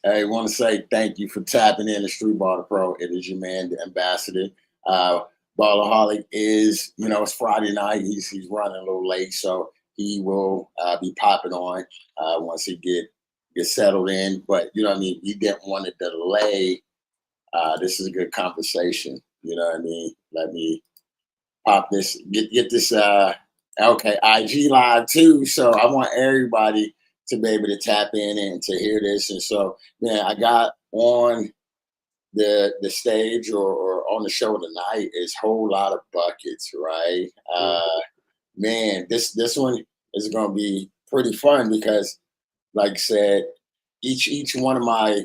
I want to say thank you for tapping in to Streetball the Pro. It is your man, the ambassador. Uh, Ballaholic is, it's Friday night. He's running a little late, so he will be popping on once he get settled in. But you know what I mean. We didn't want to delay. This is a good conversation. You know what I mean. Let me pop this. Get this. Okay, IG live too. So I want everybody to be able to tap in and to hear this. And so, man, I got on the stage or on the show tonight is whole lot of buckets, right? Man, this one is going to be pretty fun because, like I said, each one of my,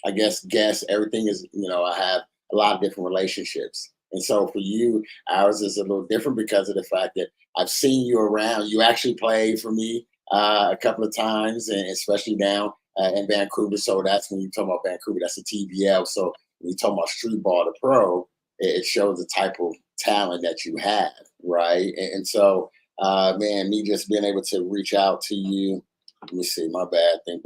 I guess, guests, everything is, I have a lot of different relationships. And so for you, ours is a little different because of the fact that I've seen you around. You actually played for me a couple of times, and especially down in Vancouver. So that's when you talk about Vancouver, that's a TBL. So when you talk about Streetball the Pro, it shows the type of talent that you have, right? And so, man, me just being able to reach out to you. Let me see, my bad. I think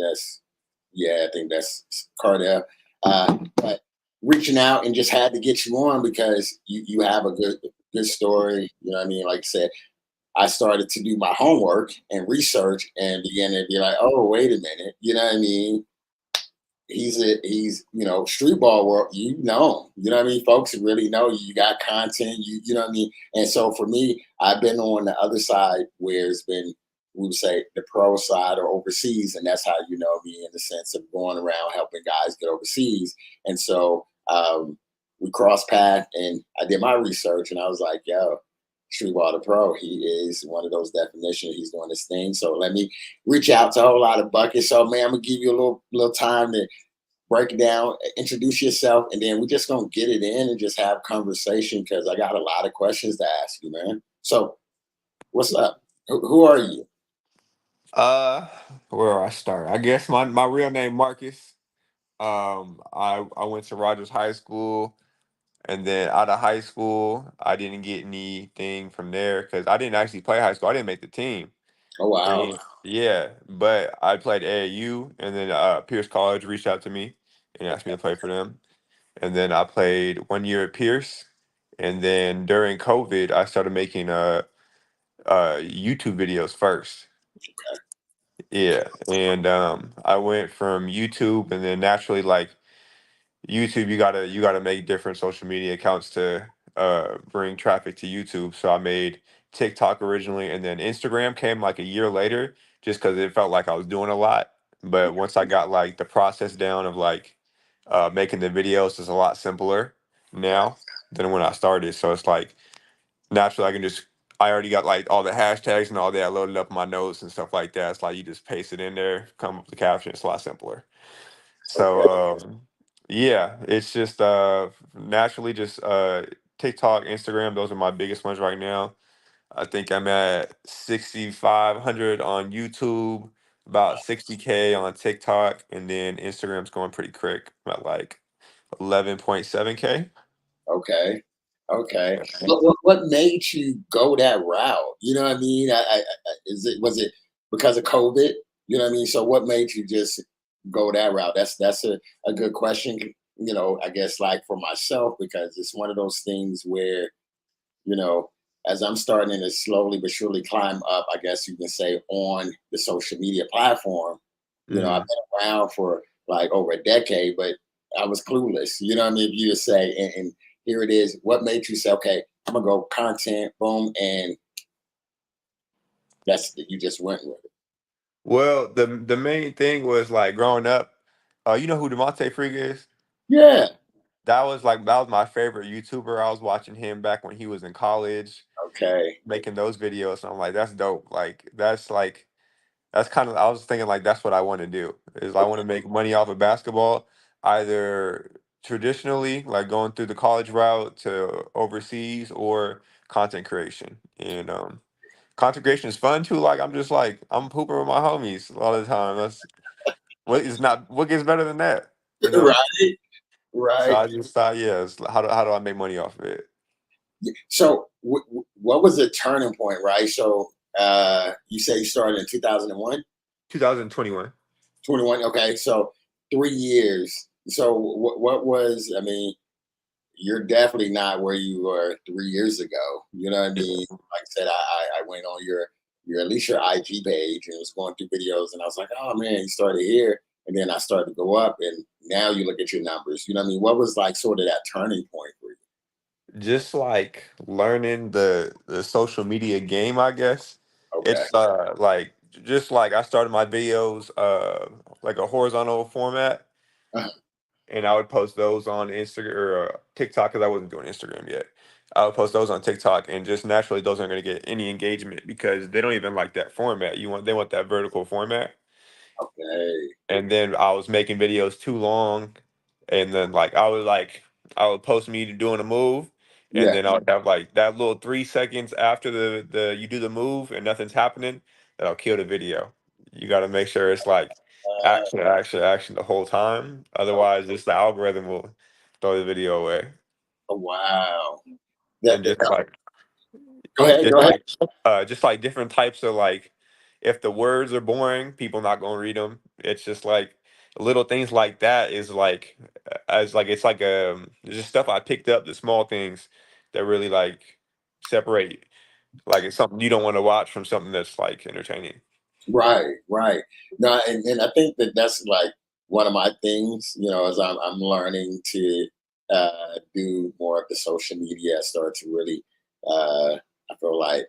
that's Cardell. But reaching out and just had to get you on because you have a good story. You know what I mean? Like I said, I started to do my homework and research and began to be like, oh, wait a minute. You know what I mean? He's street ball world, you know what I mean? Folks really know you got content, you know what I mean? And so for me, I've been on the other side where it's been, we would say the pro side or overseas, and that's how you know me in the sense of going around helping guys get overseas. And so we crossed paths and I did my research and I was like, yo, Streetball the Pro, he is one of those definitions. He's doing this thing. So let me reach out to a whole lot of buckets. So man, I'm gonna give you a little time to break it down, introduce yourself, and then we're just gonna get it in and just have conversation because I got a lot of questions to ask you, man. So what's up? Who are you? Uh, where do I start? I guess my real name Marcus. I went to Rogers High School, and then out of high school, I didn't get anything from there because I didn't actually play high school. I didn't make the team. Oh wow. And yeah, but I played AAU, and then Pierce College reached out to me and asked me to play for them. And then I played 1 year at Pierce, and then during COVID, I started making YouTube videos first. Yeah, and I went from YouTube, and then naturally, like YouTube, you gotta make different social media accounts to bring traffic to YouTube. So I made TikTok originally, and then Instagram came like a year later, just because it felt like I was doing a lot. But once I got like the process down of like making the videos, is a lot simpler now than when I started. So it's like naturally I already got like all the hashtags and all that loaded up in my notes and stuff like that. It's like you just paste it in there, come up with the caption. It's a lot simpler. Okay. So yeah, it's just naturally just TikTok, Instagram. Those are my biggest ones right now. I think I'm at 6,500 on YouTube, about 60K on TikTok, and then Instagram's going pretty quick. I'm at like 11.7K. Okay. Okay. What made you go that route? You know what I mean? Was it because of COVID? You know what I mean? So what made you just go that route? That's a good question. I guess like for myself, because it's one of those things where, you know, as I'm starting to slowly but surely climb up, I guess you can say on the social media platform, I've Hmm. been around for like over a decade, but I was clueless. You know what I mean? If you just say, and here it is, what made you say, okay, I'm gonna go content, boom, and you just went with it. Well, the main thing was like growing up. You know who Devontae Freak is? Yeah. That was my favorite YouTuber. I was watching him back when he was in college, Okay. making those videos. And I'm like, that's dope. That's kind of I was thinking like that's what I want to do. Is I want to make money off of basketball, either traditionally, like going through the college route to overseas, or content creation. And content creation is fun too. Like I'm just like I'm pooping with my homies a lot of the time. What gets better than that, you know? Right. So Right. I just thought, yeah, how do I make money off of it? So what was the turning point, right? So you say you started in 2001, 2021. 21. Okay. So 3 years. So what was? I mean, you're definitely not where you were 3 years ago. You know what I mean? Yeah. Like I said, I went on your at least your IG page and was going through videos, and I was like, oh man, you started here, and then I started to go up, and now you look at your numbers. You know what I mean? What was like sort of that turning point for you? Just like learning the social media game, I guess. Okay. It's like just like I started my videos like a horizontal format, and I would post those on Instagram or TikTok because I wasn't doing Instagram yet. I would post those on TikTok, and just naturally, those aren't going to get any engagement because they don't even like that format. They want that vertical format. Okay. And then I was making videos too long, and then I would post me doing a move, and Yeah. then I would have like that little 3 seconds after the you do the move and nothing's happening, that I'll kill the video. You got to make sure it's like Uh, action, action, action the whole time. oh, Otherwise, just the algorithm will throw the video away. oh, wow. And just That, like go ahead. Just Go ahead. like just like different types of like, if the words are boring, people not gonna read them. It's just like little things like that is like as like it's like it's just stuff I picked up, the small things that really like separate, like it's something you don't want to watch from something that's like entertaining. Right, right. No, and I think that that's like one of my things, as I'm learning to do more of the social media. I start to really, I feel like,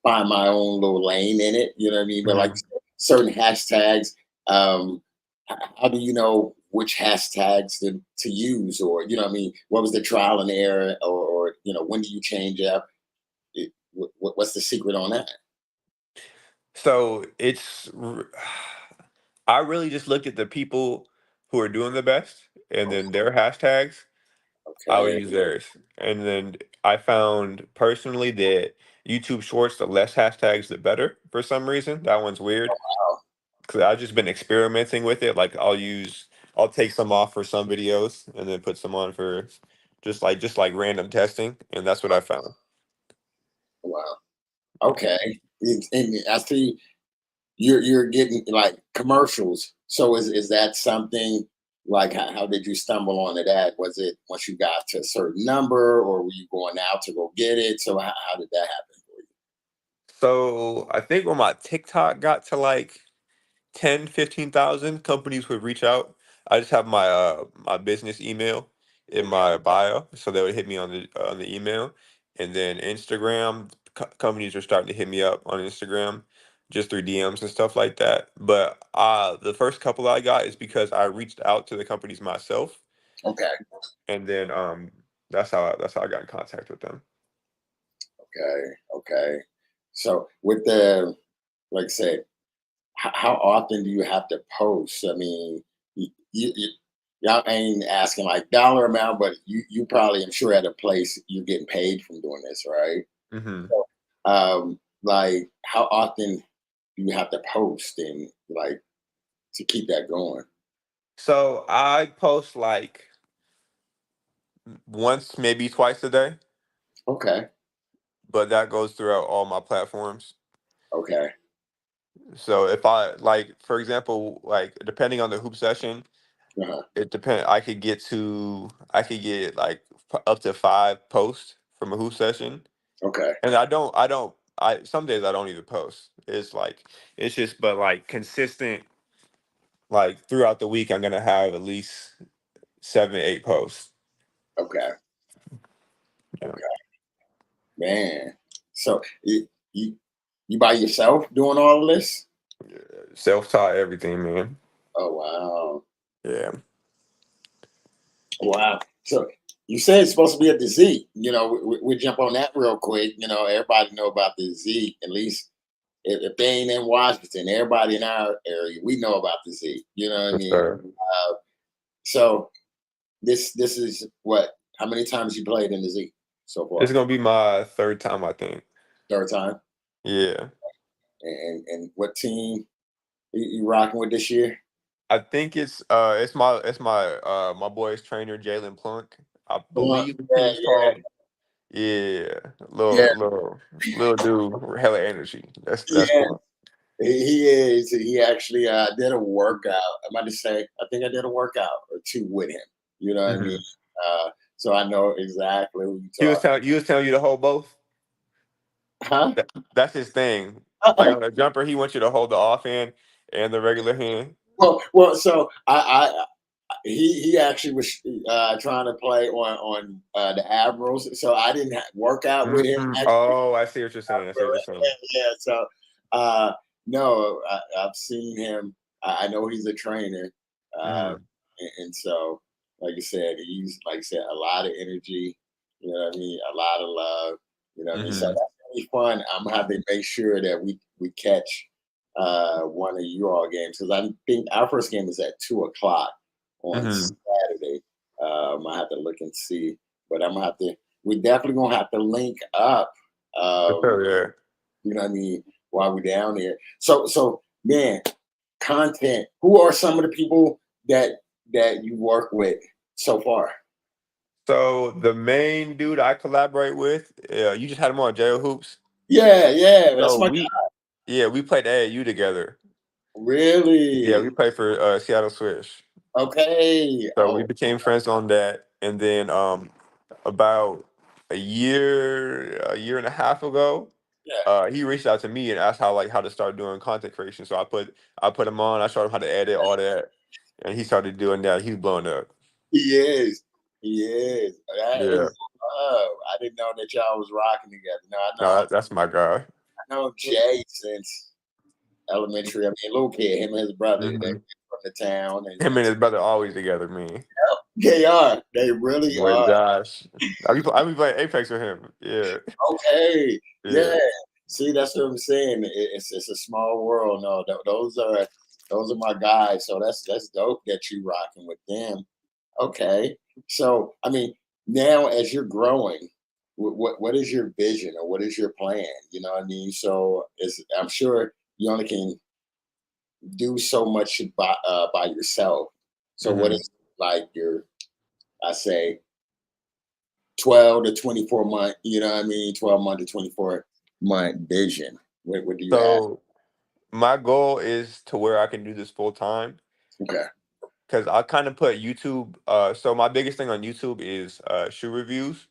find my own little lane in it. You know what I mean? But like Mhm. certain hashtags, um, how do you know which hashtags to use, or what I mean? What was the trial and error, or when do you change up? What's the secret on that? So I really just looked at the people who are doing the best, and then their hashtags. I would Okay. use theirs. And then I found personally that YouTube Shorts, the less hashtags, the better for some reason. That one's weird Wow. because I've just been experimenting with it. Like I'll take some off for some videos and then put some on for just like random testing, and that's what I found. Wow. Okay. And I see you're getting like commercials. So is that something like how did you stumble onto that? Was it once you got to a certain number, or were you going out to go get it? So how did that happen for you? So I think when my TikTok got to like 10, 15,000, companies would reach out. I just have my business email in Okay. my bio, so they would hit me on the email. And then Instagram, companies are starting to hit me up on Instagram just through DMs and stuff like that. But the first couple I got is because I reached out to the companies myself, Okay. and then that's how I got in contact with them. Okay. Okay. So with the, like I said, how often do you have to post? I mean, y'all ain't asking like dollar amount, but you probably, I'm sure, at a place you're getting paid from doing this, right? Hmm. So, like, how often do you have to post and like to keep that going? So I post like once, maybe twice a day, Okay. but that goes throughout all my platforms. Okay. So if I like, for example, like depending on the hoop session, Uh-huh. I could get like up to 5 posts from a hoop session, Okay. and I some days I don't even post. It's just but like consistent, like throughout the week I'm gonna have at least 7, 8 posts. Okay. Yeah. Okay. Man. So you by yourself doing all of this? Self-taught everything, man. Oh wow. Yeah. Wow. So you said it's supposed to be at the Z. We jump on that real quick. Everybody know about the Z. At least if they ain't in Washington, everybody in our area, we know about the Z. You know what I For mean? sure. So this is what? How many times you played in the Z so It's far? gonna be my third time, I think. Third time. Yeah. And what team you rocking with this year? I think it's my boy's trainer, Jalen Plunk. I believe the Yeah, team's yeah, called, yeah, yeah, little dude, hella energy. That's yeah. Plunk. He is. He actually did a workout. I'm about to say, I think I did a workout or two with him. You know what I mean? Mhm. So I know exactly who you talk. He was telling you to hold both. Huh? That's his thing. Like on a jumper, he wants you to hold the offhand and the regular hand. Well. So he actually was trying to play on the Admirals. So I didn't work out with him. Mhm. Actually, Oh, I see what you're saying. I see what you're saying. yeah. So no, I've seen him. I know he's a trainer, Mhm. and so like I said, he's like I said, a lot of energy. You know what I mean? A lot of love. You know what I mean? So Mhm. that's gonna be fun. I'm gonna have to make sure that we catch one of you all games because I think our first game is at 2 o'clock on Mhm. Saturday. I have to look and see, but I'm gonna have to. We're definitely gonna have to link up. For Um, sure, yeah. you know what I mean? While we're down there. So man, content. Who are some of the people that you work with so far? So the main dude I collaborate with, you just had him on Jail Hoops. Yeah, that's So my we played AAU together. Yeah, we really played for Seattle Swish. okay. So we Oh became friends on that, and then about a year and a half ago, yeah, he reached out to me and asked how to start doing content creation. So I put him on. I showed him how to edit all that, and he started doing that. He's blowing up. he is. He is. That is Yeah, love. I didn't know that y'all was rocking together. No, no, that's my guy. I know Jay since elementary. I mean, little kid, him and his brother, they Hmm. from the town, Him and his brother always together. Me they are. They really with are. Josh. I be playing Apex with him. Yeah, Okay, yeah. yeah. See, that's what I'm saying. It's a small world. No, those are my guys. So that's dope that you rocking with them. Okay, so I mean, now as you're growing, what is your vision or what is your plan? You know what I mean? So I'm sure you only can do so much by yourself. So what Hmm. is like your I say 12 to 24 month, you know what I mean? 12 month to 24 month vision. What do you have? So my goal is to where I can do this full time. Okay. Because I kind of put YouTube. So my biggest thing on YouTube is shoe reviews.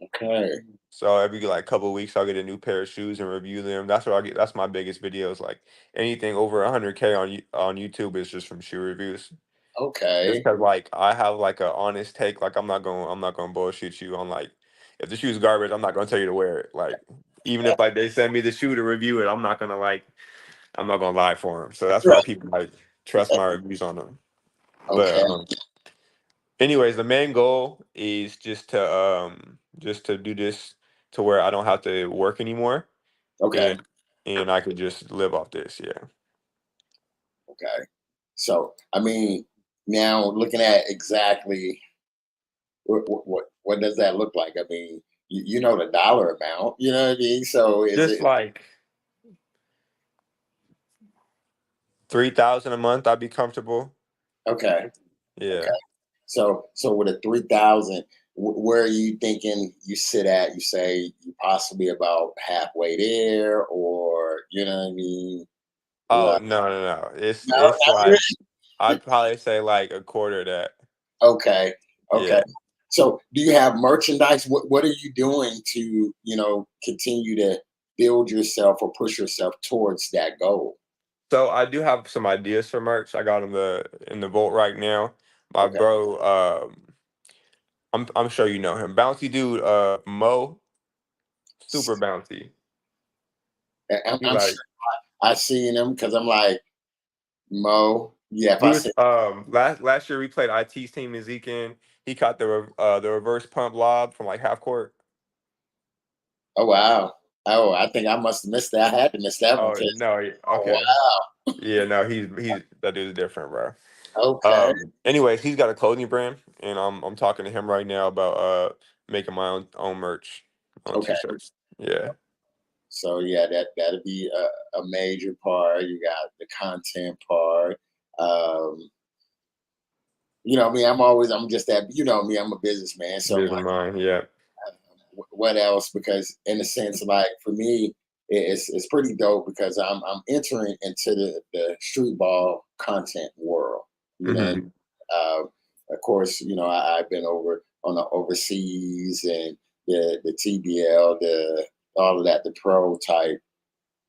Okay. So every like couple of weeks, I'll get a new pair of shoes and review them. That's what I get. That's my biggest videos. Like anything over 100K on YouTube is just from shoe reviews. Just Okay. because like I have like a honest take. Like I'm not gonna bullshit you on like if the shoe's garbage, I'm not gonna tell you to wear it. Like even if like they send me the shoe to review it, I'm not gonna lie for them. So that's why Right. people like trust my reviews on them. But Okay. anyways, the main goal is just to do this to where I don't have to work anymore Okay. and I could just live off this, yeah. Okay. So I mean, now looking at exactly what does that look like? I mean, you know the dollar amount, you know what I mean? So is Just it like 3,000 a month, I'd be comfortable. okay? Yeah. Okay. So with a 3,000, where are you thinking you sit at? You say you possibly about halfway there, or you know what I mean? Oh Like, no. no, It's not really. like I'd probably say like a quarter of that. Okay, Yeah. okay. So do you have merchandise? What are you doing to continue to build yourself or push yourself towards that goal? So I do have some ideas for merch. I got in the vault right now. My Okay, bro, I'm sure you know him. Bouncy dude, Mo, super bouncy. He I'm like sure I seen him because I'm like Mo. Yeah, if he I was said, last year we played IT's team in Zekin. He caught the reverse pump lob from like half court. oh wow, oh I think I must have missed that. I had to miss that one Oh because no, oh okay. Yeah, no, he's that dude's different, bro. wow, okay, Anyways, he's got a clothing brand and I'm talking to him right now about making my own merch on okay. t-shirts. Yeah. So yeah, that'll be a major part. You got the content part. Um, me, I'm just that, me, I'm a businessman. So I'm Vision like, mine, yeah. what else? Because in a sense, like for me, it's pretty dope because I'm entering into the street ball content world. You know, Mhm. uh, of course, I've been over on the overseas and the TBL, the all of that, the pro type,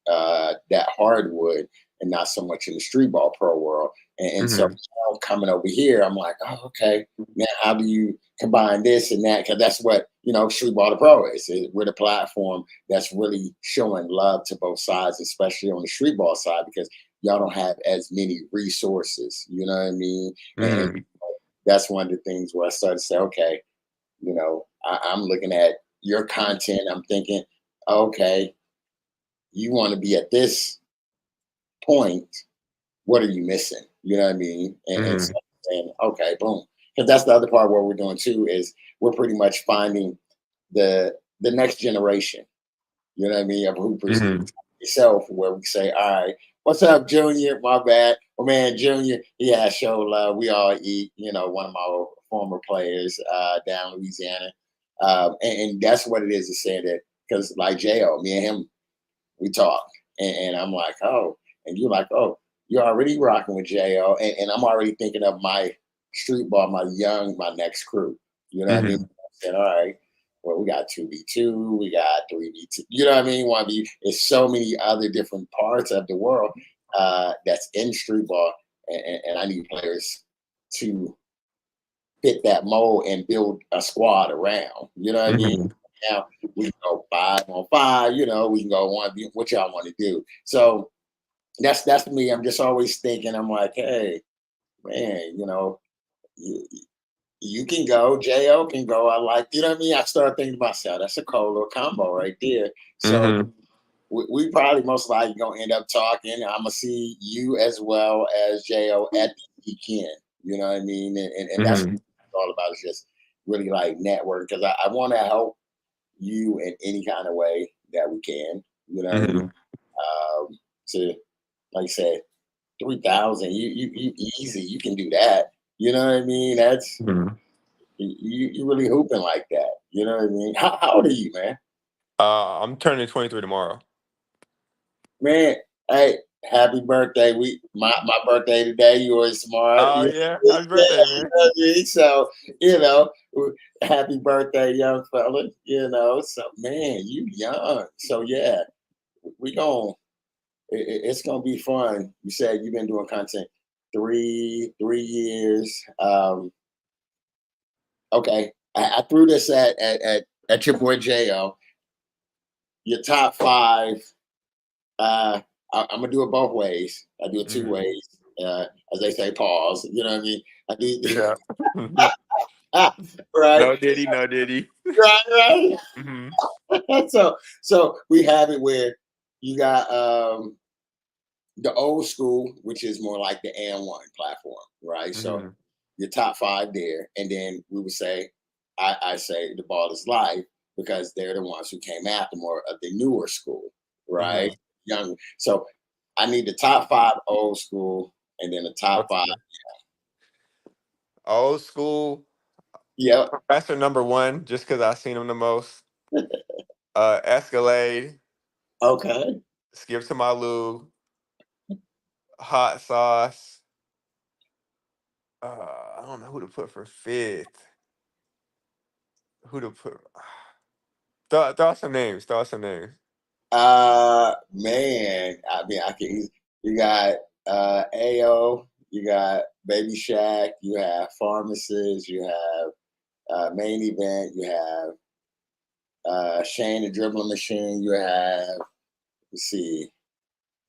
that hardwood, and not so much in the street ball pro world. And so Mhm. now coming over here, I'm like, oh, okay, now how do you combine this and that? Because that's what street ball to pro is. We're the platform that's really showing love to both sides, especially on the street ball side, because y'all don't have as many resources. You know what I mean? And Mhm. that's one of the things where I started to say, okay, I'm looking at your content. I'm thinking, okay, you want to be at this point, what are you missing? You know what I mean? And so Mhm. saying, okay, boom. Because that's the other part what we're doing too is we're pretty much finding the next generation, you know what I mean, of hoopers Mhm. itself, where we say, all right, what's up, Junior? My bad. Oh man, Junior, yeah, show love. We all eat, one of my former players down in Louisiana. And that's what it is to say that because like Jo, me and him, we talk. And I'm like, oh, and you're like, oh, you're already rocking with Jo. And I'm already thinking of my street ball, my next crew. You know what I mean? Mhm. I said, all right, well, we got 2v2, we got 3v2. You know what I mean? 1v. There's so many other different parts of the world that's in street ball. And I need players to fit that mold and build a squad around. You know what I mean? Mhm. Now we can go 5-on-5. We can go one. What y'all want to do? So that's me. I'm just always thinking. I'm like, hey, man, you, you can go. Jo can go. I like, you know what I mean. I started thinking to myself, that's a cool little combo right there. So Mhm. we probably most likely gonna end up talking. I'm gonna see you as well as Jo at the weekend. You know what I mean? And that's what Mhm. it's all about. Is just really like network because I want to help you in any kind of way that we can. You know what I mean? Mhm. To like I said, 3,000. You easy. You can do that. You know what I mean? That's Mhm. you really hooping like that. You know what I mean? How old are you, man? I'm turning 23 tomorrow. Man, hey, happy birthday. My birthday today, yours tomorrow. Oh Yeah, yeah, you happy birthday, man. know what I mean? So, happy birthday, young fella. So man, you young. So yeah, we going it's gonna be fun. You said you've been doing content three years. Okay. I threw this at your boy Jo. Your top five. Uh, I'm gonna do it both ways. I do it two Mhm. ways. As they say, pause. You know what I mean? I do Yeah. right, No diddy, no diddy. right, Mhm. right. So we have it where you got the old school, which is more like the AN1 platform, right? So Mhm. your top five there, and then we would say, I say the ball is life because they're the ones who came after more of the newer school, right? Mhm. Young. So I need the top five old school, and then the top five. Okay. Old school Yep. professor number one, just because I seen him the most. Escalade, Okay. skip to my Lou, hot sauce. I don't know who to put for fifth. Who to put? Throw out some names. Throw out some names. Man, I mean, I can. You got Ao. You got Baby Shack. You have Pharmacist. You have Main Event. You have Shane the Dribbling Machine. You have, let's see,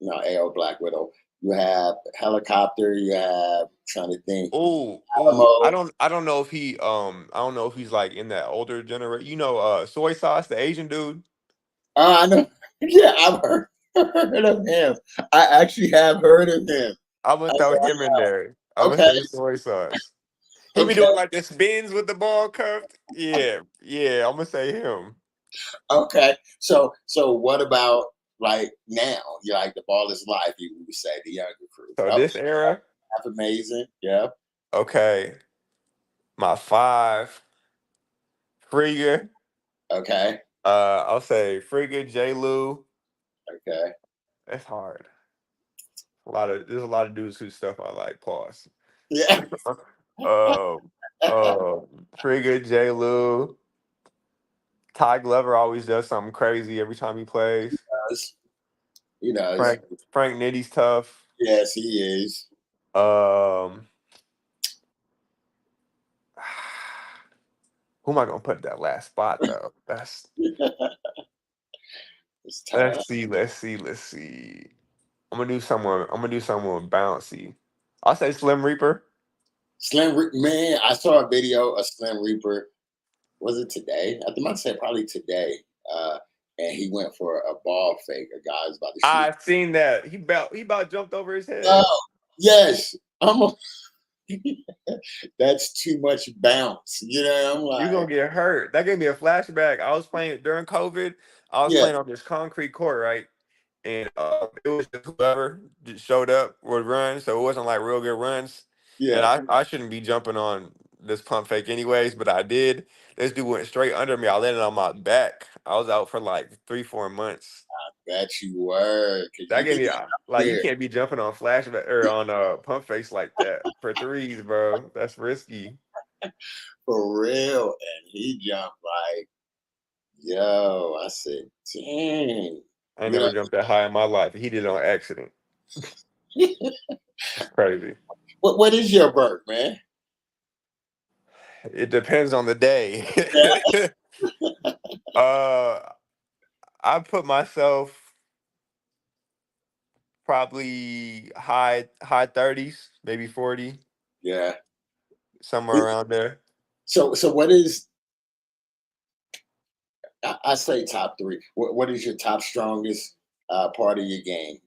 AO Black Widow. You have Helicopter. You have, trying to think, Oh, I Alamo. don't know if I don't know if he's like in that older generation. Soy sauce, the Asian dude. I know. Yeah, I've heard of him. I actually have heard of him. I'm gonna throw him in there. I'm gonna Okay, say soy sauce. He be okay, doing like the spins with the ball curved. Yeah, yeah. I'm gonna say him. okay. So what about like now? You like the ball is life, you would say, the younger crew. So Yep. this era, That's amazing. Yep. okay. My five, Frigga. Okay. I'll say Frigga, J. Lou, Okay. It's hard. There's a lot of dudes whose stuff I like. Pause. Yeah. um, Trigger, J. Lou, Ty Glover always does something crazy every time he plays. Does. He does. Frank Nitty's tough. Yes, he is. Um, who am I gonna put at that last spot though? It's tough. Let's see. I'm gonna do someone bouncy. I'll say Slim Reaper. Man, I saw a video of Slim Reaper. Was it today? I think I said probably today. Uh, and he went for a ball fake. A guy was about to shoot. I seen that. He about jumped over his head. Oh, yes. I'm a, that's too much bounce. You know, I'm You're like, gonna get hurt. That gave me a flashback. I was playing during COVID. I was yeah, playing on this concrete court, right? And it was just whoever just showed up would run, so it wasn't like real good runs. And yeah. I shouldn't be jumping on this pump fake anyways, but I did. This dude went straight under me. I landed on my back. I was out for like 3-4 months. Bet you were, because That you gave can me get like you there can't be jumping on flashback or on pump fakes like that for threes, bro. That's risky. for real. And he jumped like, yo, I said, dang. I You never jumped that high in my life. He did it on accident. know, It's crazy. what is your bird, man? It depends on the day. uh, I put myself probably high 30s, maybe 40, Yeah. somewhere around there. So what is, I say top three. What is your top strongest part of your game?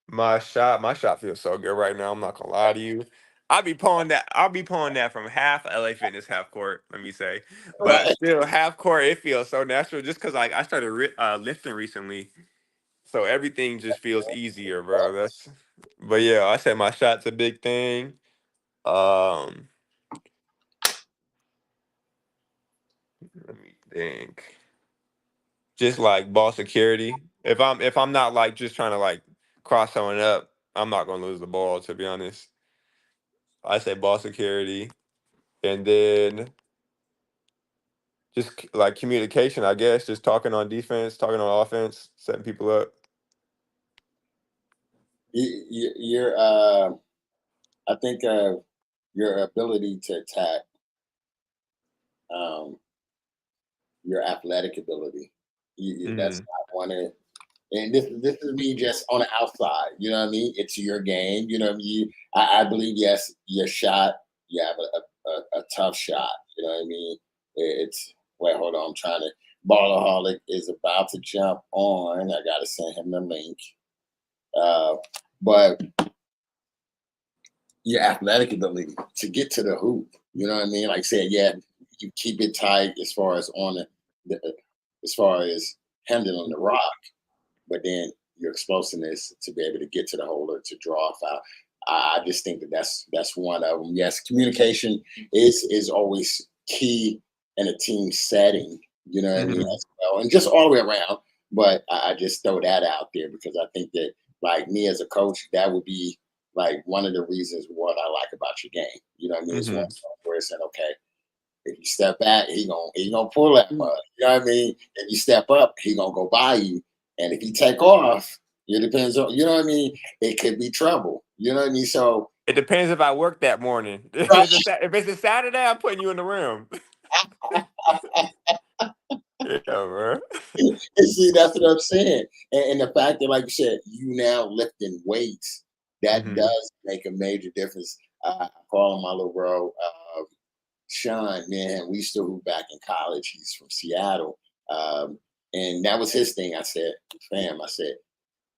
My shot feels so good right now. I'm not gonna lie to you. I'll be pulling that from half LA Fitness, half court. Let me say, but Right. still half court. It feels so natural just because like I started lifting recently, so everything just feels easier, bro. But yeah, I said my shot's a big thing. Um, Let me think. Just like ball security. If I'm not like just trying to like cross someone up, I'm not gonna lose the ball. To be honest, I say ball security, and then just like communication. I guess just talking on defense, talking on offense, setting people up. You're, I think your ability to attack, um, your athletic ability. That's Mm, not one of, and this is me just on the outside. You know what I mean? It's your game. You know what I mean? I believe yes, your shot. You have a tough shot. You know what I mean? It's wait, hold on. I'm trying to. Ballaholic is about to jump on. I gotta send him the link. Uh, but your athletic ability to get to the hoop. You know what I mean? Like I said, yeah, you keep it tight as far as on as far as handling the rock, but then your explosiveness to be able to get to the holder to draw a foul. I just think that that's one of them. Yes, communication is always key in a team setting. You know what I mean, hmm as well, and just all the way around. But I just throw that out there because I think that, like me as a coach, that would be like one of the reasons what I like about your game. You know what I mean? It's one hmm where it's saying, okay, if you step back, he gonna pull that mud. You know what I mean? If you step up, he gonna go by you. And if you take off, it depends on, you know what I mean? It could be trouble. You know what I mean? So It depends if I work that morning. If right. it's a Saturday, I'm putting you in the room. Yeah, bro. And see, that's what I'm saying. And the fact that, like you said, you now lifting weights, that hmm does make a major difference. I call him my little bro, Sean, man, we still hoop back in college. He's from Seattle. And that was his thing. I said, fam, I said,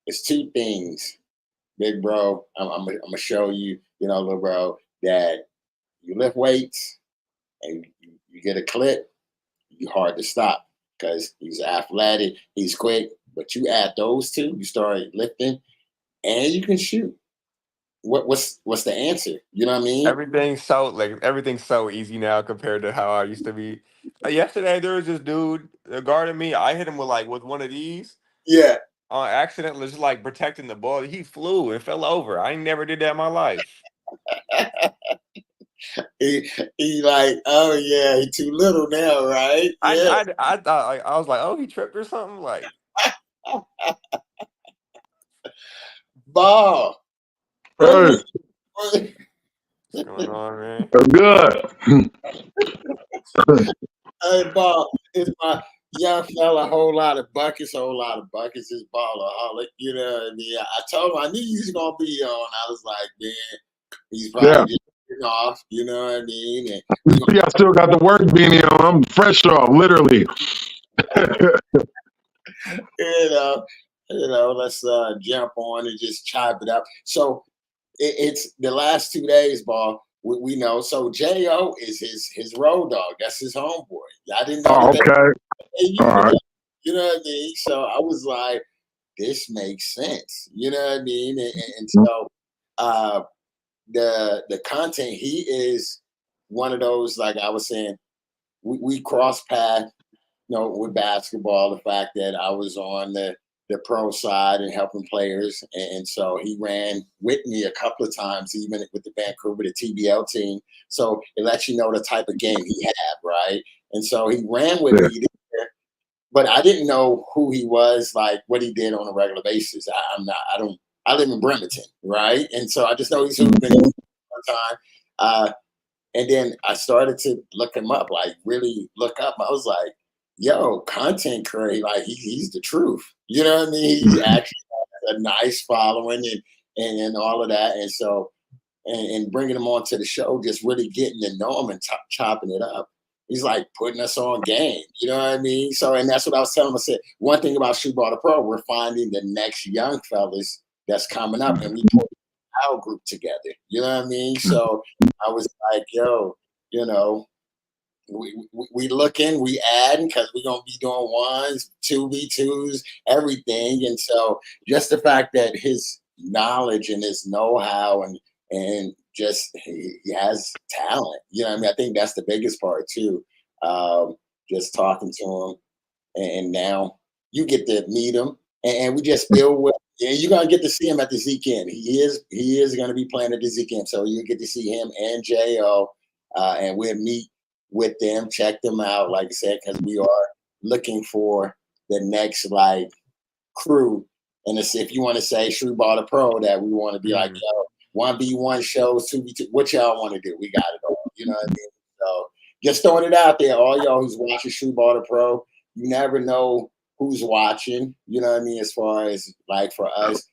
it's two things, big bro. I'm gonna show you, little bro, that you lift weights and you get a clip, you hard to stop because he's athletic, he's quick. But you add those two, you start lifting, and you can shoot. What's the answer? You know what I mean? Everything's so easy now compared to how I used to be. Yesterday there was this dude guarding me. I hit him with one of these. Yeah. on accident, just like protecting the ball. He flew and fell over. I ain't never did that in my life. he like, oh yeah, he too little now, right? Yeah. I thought like I was like, oh, he tripped or something. Like, Ball. Hey, what's going on, man? good. Hey, Ball, it's my young fella, whole lot of buckets is ballaholic. You know what I mean? I told him I knew he was gonna be on. I was like, man, he's probably Yeah. just getting off, you know what I mean? And See, I still got the work beanie on. I'm fresh off, literally. you know, let's jump on and just chop it up. So it's the last 2 days, Ball. We know. So Jo is his road dog. That's his homeboy. I didn't know Oh, that. okay. All right. You know what I mean? So I was like, this makes sense. You know what I mean? And so the content, he is one of those, like I was saying, we cross paths, you know, with basketball, the fact that I was on the pro side and helping players. And so he ran with me a couple of times, even with the Vancouver, the TBL team. So it lets you know the type of game he had, right? And so he ran with me there, but I didn't know who he was, like what he did on a regular basis. I live in Bremerton, right? And so I just know he's been one time. And then I started to look him up, like really look up. I was like, yo, content creator, like he's the truth. You know what I mean? He actually has a nice following and all of that. And so, and bringing him onto the show, just really getting to know him and chopping it up. He's like putting us on game. You know what I mean? So, and that's what I was telling him. I said, one thing about Streetball the Pro, we're finding the next young fellas that's coming up, and we put our group together. You know what I mean? So I was like, yo, you know, we looking, we adding because we're gonna be doing 1s, 2v2s, everything. And so just the fact that his knowledge and his know-how and just he has talent. You know what I mean? I think that's the biggest part too. Just talking to him, and now you get to meet him, and we just build with. And you're gonna get to see him at the Z Camp. He is gonna be playing at the Z Camp, so you get to see him and Jo, and we'll meet with them, check them out, like I said, because we are looking for the next like crew. And if you want to say Streetball the Pro, that we want to be like, yo, 1v1 shows, 2v2, what y'all want to do? We got it all. You know what I mean? So just throwing it out there, all y'all who's watching Streetball the Pro, you never know who's watching. You know what I mean? As far as like for us,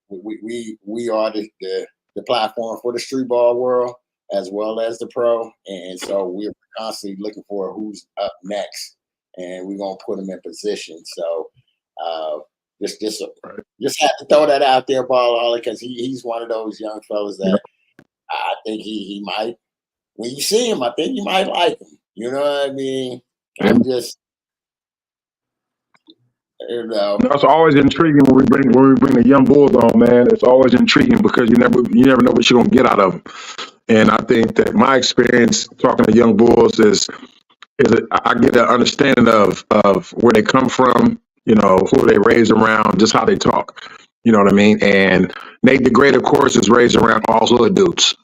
we are the platform for the Streetball world as well as the pro, and so we're constantly looking for who's up next, and we're gonna put them in position. So just have to throw that out there, Ball, because he's one of those young fellas that I think he might. When you see him, I think you might like him. You know what I mean? I'm just. You know. It's always intriguing when we bring the young bulls on, man. It's always intriguing because you never know what you're gonna get out of them. And I think that my experience talking to young bulls is I get an understanding of where they come from, you know, who they raised around, just how they talk. You know what I mean? And Nate the Great, of course, is raised around all hood dudes.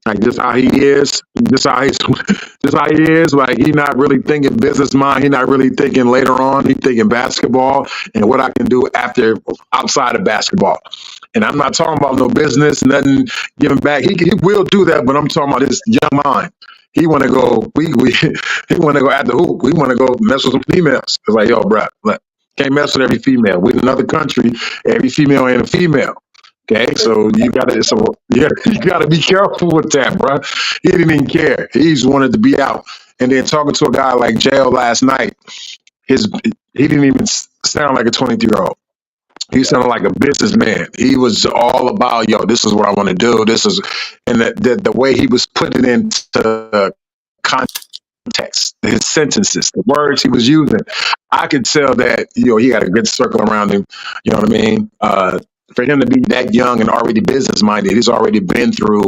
Like just how he is, just how he is. Like he not really thinking business mind. He not really thinking later on. He thinking basketball and what I can do outside of basketball. And I'm not talking about no business, nothing giving back. He will do that, but I'm talking about his young mind. He want to go. He want to go at the hoop. We want to go mess with some females. It's like, yo, bro, can't mess with every female. We in another country. Every female ain't a female. Okay, so you gotta be careful with that, bro. He didn't even care. He just wanted to be out. And then talking to a guy like Jo last night, he didn't even sound like a 22-year-old. He sounded like a businessman. He was all about, yo, this is what I want to do. This is, and the way he was putting it into context, his sentences, the words he was using, I could tell that, you know, he had a good circle around him. You know what I mean? For him to be that young and already business minded, he's already been through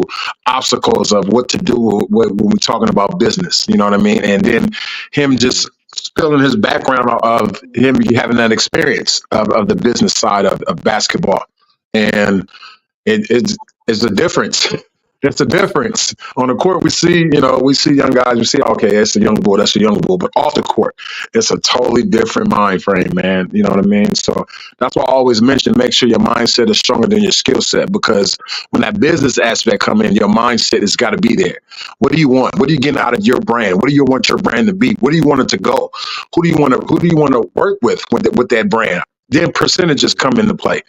obstacles of what to do when we're talking about business. You know what I mean? And then him just spilling his background of him having that experience of the business side of basketball. And it's a difference. It's a difference. On the court, we see young guys, we see, okay, that's a young bull, that's a young bull. But off the court, it's a totally different mind frame, man. You know what I mean? So that's why I always mention, make sure your mindset is stronger than your skill set, because when that business aspect come in, your mindset has got to be there. What do you want? What are you getting out of your brand? What do you want your brand to be? Where do you want it to go? Who do you want to work with that brand? Then percentages come into play.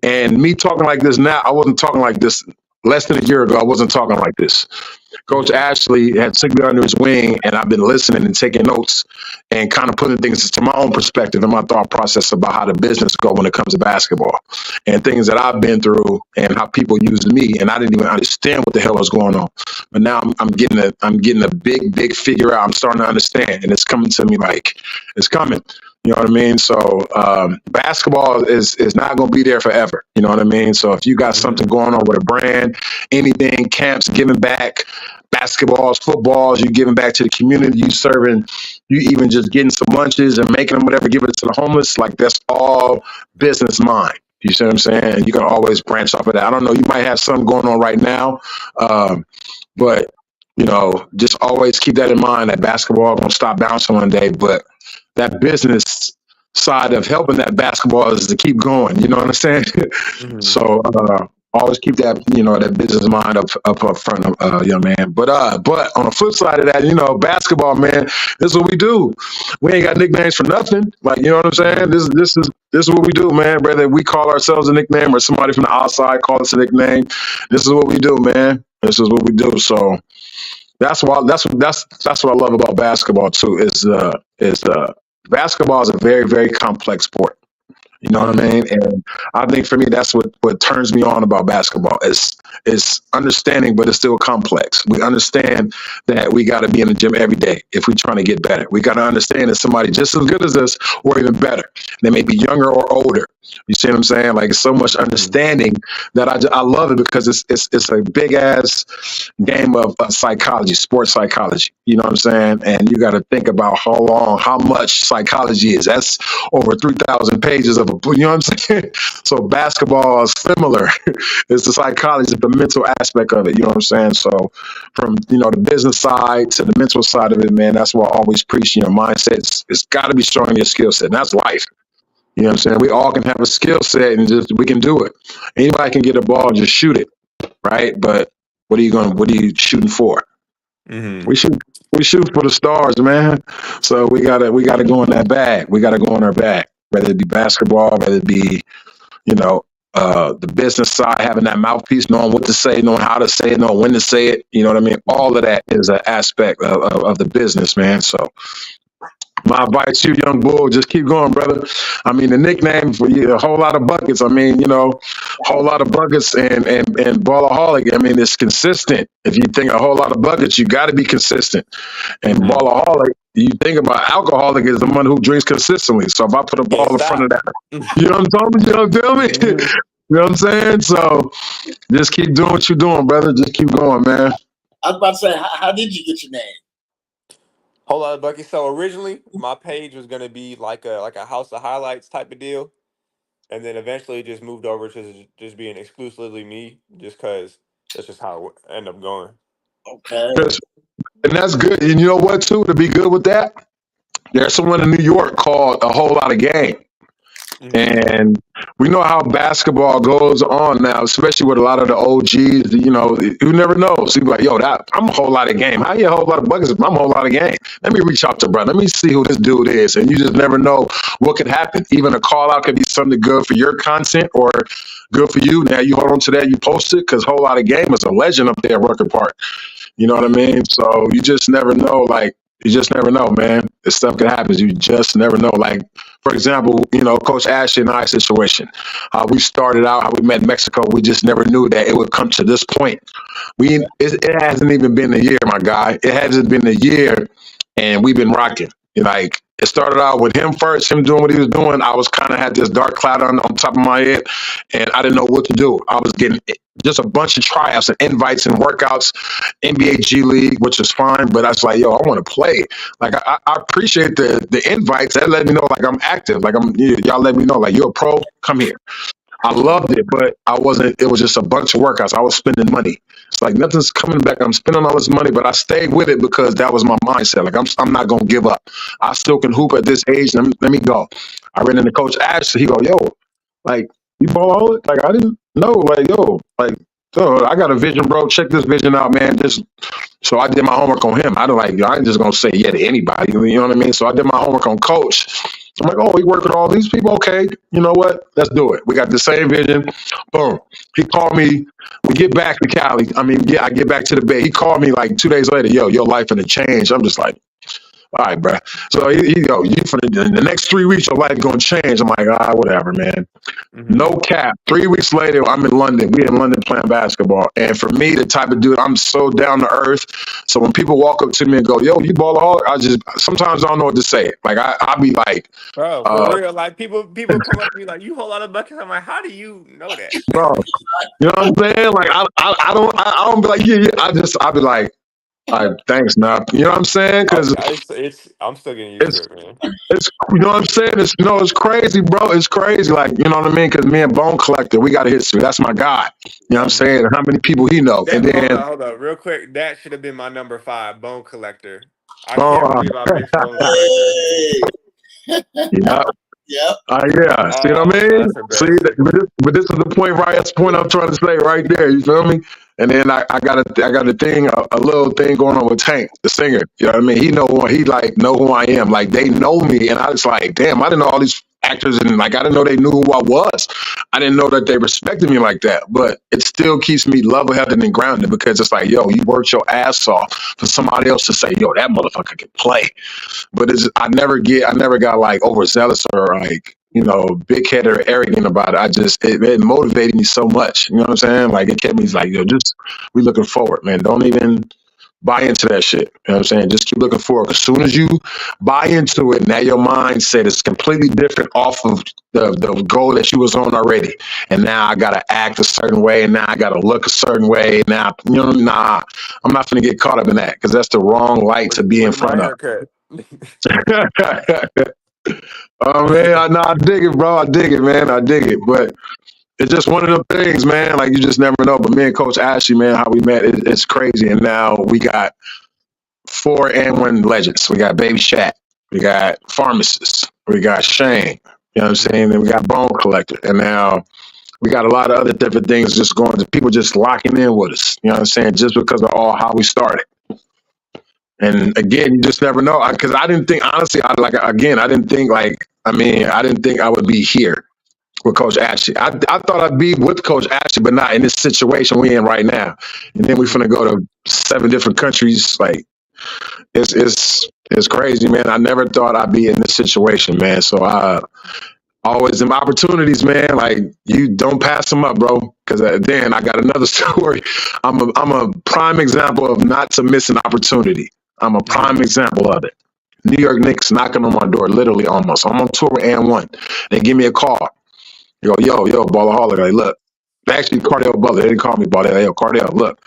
And me talking like this now, I wasn't talking like this less than a year ago. I wasn't talking like this. Coach Ashley had took me under his wing, and I've been listening and taking notes and kind of putting things to my own perspective and my thought process about how the business go when it comes to basketball and things that I've been through and how people use me, and I didn't even understand what the hell was going on. But now I'm getting a big figure out. I'm starting to understand, and it's coming to me like it's coming. You know what I mean? So basketball is not going to be there forever. You know what I mean? So if you got something going on with a brand, anything, camps, giving back, basketballs, footballs, you giving back to the community, you serving, you even just getting some lunches and making them whatever, giving it to the homeless, like that's all business mind. You see what I'm saying? And you can always branch off of that. I don't know, you might have something going on right now, but just always keep that in mind that basketball won't stop bouncing one day, but that business side of helping that basketball is to keep going. You know what I'm saying? Mm-hmm. So always keep that that business mind up front, young man. But on the flip side of that, basketball, man, this is what we do. We ain't got nicknames for nothing. Like, you know what I'm saying? This is what we do, man. Whether we call ourselves a nickname or somebody from the outside call us a nickname, this is what we do, man. This is what we do. So that's what I love about basketball too. Is basketball is a very, very complex sport. You know what I mean? And I think for me, that's what turns me on about basketball. It's understanding, but it's still complex. We understand that we got to be in the gym every day if we're trying to get better. We got to understand that somebody just as good as us or even better. They may be younger or older. You see what I'm saying? Like, it's so much understanding that I love it, because it's a big ass game of psychology, sports psychology. You know what I'm saying? And you got to think about how much psychology is. That's over 3,000 pages of a book. You know what I'm saying? So basketball is similar. It's the psychology, the mental aspect of it. You know what I'm saying? So from the business side to the mental side of it, man, that's why I always preach. Mindset. It's got to be strong in your skill set. And that's life. You know what I'm saying? We all can have a skill set and we can do it. Anybody can get a ball and just shoot it, right? But what are you shooting for? Mm-hmm. We shoot for the stars, man. So we gotta go in that bag. We gotta go in our bag, whether it be basketball, whether it be, the business side, having that mouthpiece, knowing what to say, knowing how to say it, knowing when to say it. You know what I mean? All of that is an aspect of the business, man. So my advice to you, young bull, just keep going, brother. I mean, the nickname for you, a whole lot of buckets. I mean, whole lot of buckets and ballaholic. I mean, it's consistent. If you think a whole lot of buckets, you got to be consistent. And ballaholic, you think about alcoholic is the one who drinks consistently. So if I put a ball in front of that, you know what I'm talking about? You know what I mean? You know what I'm saying? So just keep doing what you're doing, brother. Just keep going, man. I was about to say, how did you get your name? Wholelottabucket. So originally, my page was gonna be like a house of highlights type of deal, and then eventually it just moved over to just being exclusively me, just because that's just how it ended up going. Okay. And that's good. And you know what, too? To be good with that, there's someone in New York called A Whole Lot of Game. Mm-hmm. And we know how basketball goes on now, especially with a lot of the OGs, who never knows. So you be like, yo, I'm a whole lot of game. How you a whole lot of buckets? I'm a whole lot of game. Let me reach out to brother. Let me see who this dude is. And you just never know what could happen. Even a call out could be something good for your content or good for you. Now you hold on to that, you post it, because Whole Lot of Game is a legend up there at Rucker Park. You know what I mean? So you just never know, you just never know, man. This stuff can happen. You just never know. Like, for example, Coach Ashley and I situation, how we started out, how we met in Mexico, we just never knew that it would come to this point. It hasn't even been a year, my guy. It hasn't been a year, and we've been rocking. Like, it started out with him first, him doing what he was doing. I was kind of had this dark cloud on top of my head, and I didn't know what to do. I was getting just a bunch of tryouts and invites and workouts, NBA G League, which is fine, but I was like, yo, I want to play. Like, I appreciate the invites. That let me know, like, I'm active. Like, y'all let me know, like, you're a pro, come here. I loved it, but I wasn't. It was just a bunch of workouts. I was spending money. It's like nothing's coming back. I'm spending all this money, but I stayed with it because that was my mindset. Like, I'm not gonna give up. I still can hoop at this age. Let me go. I ran into Coach Ashley. He go, yo, like, you ball? Like, I didn't know. Like, yo, like, so I got a vision, bro. Check this vision out, man. So I did my homework on him. I ain't just gonna say yeah to anybody. You know what I mean? So I did my homework on Coach. I'm like, oh, he worked with all these people. Okay, you know what? Let's do it. We got the same vision. Boom. He called me. We get back to Cali. I get back to the Bay. He called me like 2 days later. Yo, your life gonna change. I'm just like, all right, bro. So he go, you for the next 3 weeks, your life gonna change. I'm like, whatever, man. No cap. 3 weeks later, I'm in London. We in London playing basketball. And for me, the type of dude, I'm so down to earth. So when people walk up to me and go, yo, you ballaholic, sometimes I don't know what to say. Like, I'll be like, Bro, for real, like people come up to me like, you whole lot of buckets. I'm like, how do you know that? bro, you know what I'm saying? Like, I don't be like, yeah. I'll be like, thanks, nah. You know what I'm saying? Because I'm still getting used to it, man. it's, you know what I'm saying? It's crazy, bro. It's crazy. Like, you know what I mean? Because me and Bone Collector, we got a history. That's my guy. You know what I'm saying? And how many people he know? And then hold up, real quick. That should have been my number 5, Bone Collector. I can't believe I missed Bone Collector. Yeah. Yep. Yeah. See what I mean? See, but this is the point, right? That's the point I'm trying to say right there. You feel me? And then I got a thing, a little thing going on with Tank, the singer. You know what I mean? He know who I am. Like, they know me, and I was like, damn, I didn't know all these actors, and like, I didn't know they knew who I was. I didn't know that they respected me like that. But it still keeps me level-headed and grounded, because it's like, yo, you worked your ass off for somebody else to say, yo, that motherfucker can play. But I never got like overzealous or like, you know, big headed or arrogant about it. It motivated me so much. You know what I'm saying? Like, it kept me like, yo, we looking forward, man. Don't even buy into that shit. You know what I'm saying? Just keep looking forward. As soon as you buy into it, now your mindset is completely different off of the goal that you was on already. And now I gotta act a certain way, and now I gotta look a certain way. Now, you know, I'm not gonna get caught up in that, because that's the wrong light to be in front of. Oh man, I dig it, bro. I dig it, man. I dig it. But it's just one of them things, man. Like, you just never know. But me and Coach Ashley, man, how we met, it's crazy. And now we got 4 and 1 legends. We got Baby Shaq. We got Pharmacist. We got Shane. You know what I'm saying? And we got Bone Collector. And now we got a lot of other different things just going to people just locking in with us. You know what I'm saying? Just because of all how we started. And again, you just never know. Because I didn't think, honestly, I didn't think I would be here with Coach Ashley. I thought I'd be with Coach Ashley, but not in this situation we in right now. And then we're finna go to 7 different countries. Like, it's crazy, man. I never thought I'd be in this situation, man. So I always them opportunities, man. Like, you don't pass them up, bro. Because then I got another story. I'm a prime example of not to miss an opportunity. I'm a prime example of it. New York Knicks knocking on my door, literally almost. I'm on tour with And1. They give me a call. They go, yo, Ballaholic. Like, look, actually, Cardell Butler. They didn't call me Ballaholic. Hey, yo, Cardell, look,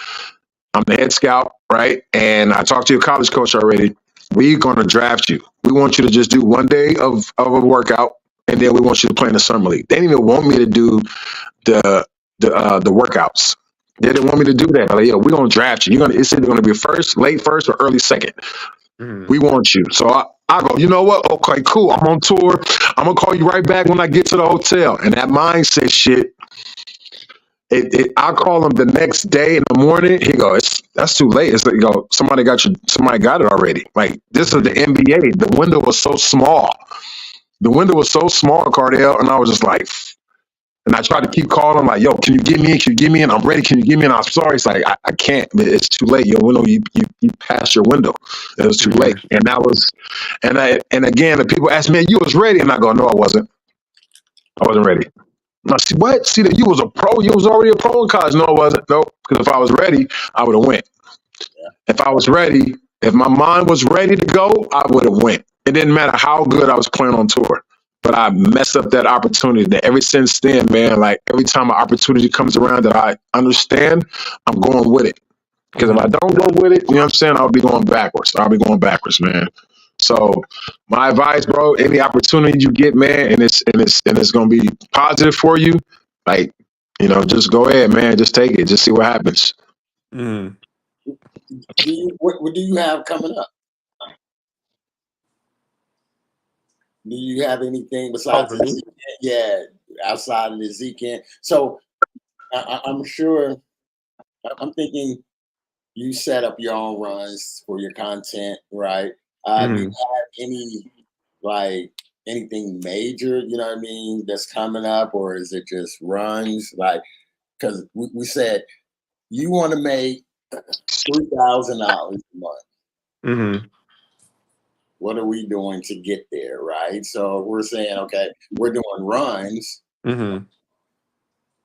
I'm the head scout, right? And I talked to your college coach already. We're going to draft you. We want you to just do 1 day of a workout, and then we want you to play in the summer league. They didn't even want me to do the workouts. They didn't want me to do that. Like, yo, we're going to draft you. It's either going to be late first, or early second. Mm-hmm. We want you. So I go, you know what? Okay, cool. I'm on tour. I'm going to call you right back when I get to the hotel. And that mindset shit, I call him the next day in the morning. He goes, that's too late. It's like, somebody got it already. Like, this is the NBA. The window was so small. Cardell. And I was just like, and I tried to keep calling him, like, yo, can you get me in? Can you get me in? I'm ready. Can you get me in? I'm sorry. It's like, I can't. It's too late. Your window, you passed your window. It was too late. And that was, and again, the people ask me, you was ready? And I go, no, I wasn't. I wasn't ready. I see, what? See, that you was a pro. You was already a pro in college. No, I wasn't. No, because if I was ready, I would have went. Yeah. If I was ready, if my mind was ready to go, I would have went. it didn't matter how good I was playing on tour, but I messed up that opportunity. That ever since then, man, like every time an opportunity comes around that I understand, I'm going with it. Because if I don't go with it, you know what I'm saying, I'll be going backwards. Man. So my advice, bro, any opportunity you get, man, and it's gonna be positive for you, like, you know, just go ahead, man. Just take it. Just see what happens. Mm. What do you have coming up? Do you have anything besides the Zeke? Yeah, outside of the Zeke? So I'm sure. I'm thinking you set up your own runs for your content, right? Do you have any like anything major? You know what I mean? That's coming up, or is it just runs? Like, because we said you want to make $3,000 a month. Mm-hmm. What are we doing to get there, right? So we're saying, okay, we're doing runs. Mm-hmm.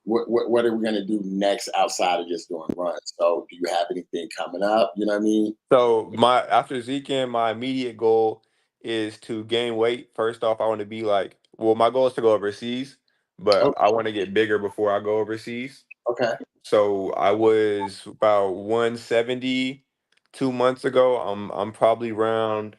What are we going to do next outside of just doing runs? So do you have anything coming up? You know what I mean? So after Zeke, my immediate goal is to gain weight. First off, I want to be like, well, my goal is to go overseas, but Okay. I want to get bigger before I go overseas. Okay. So I was about 170 2 months ago. I'm probably around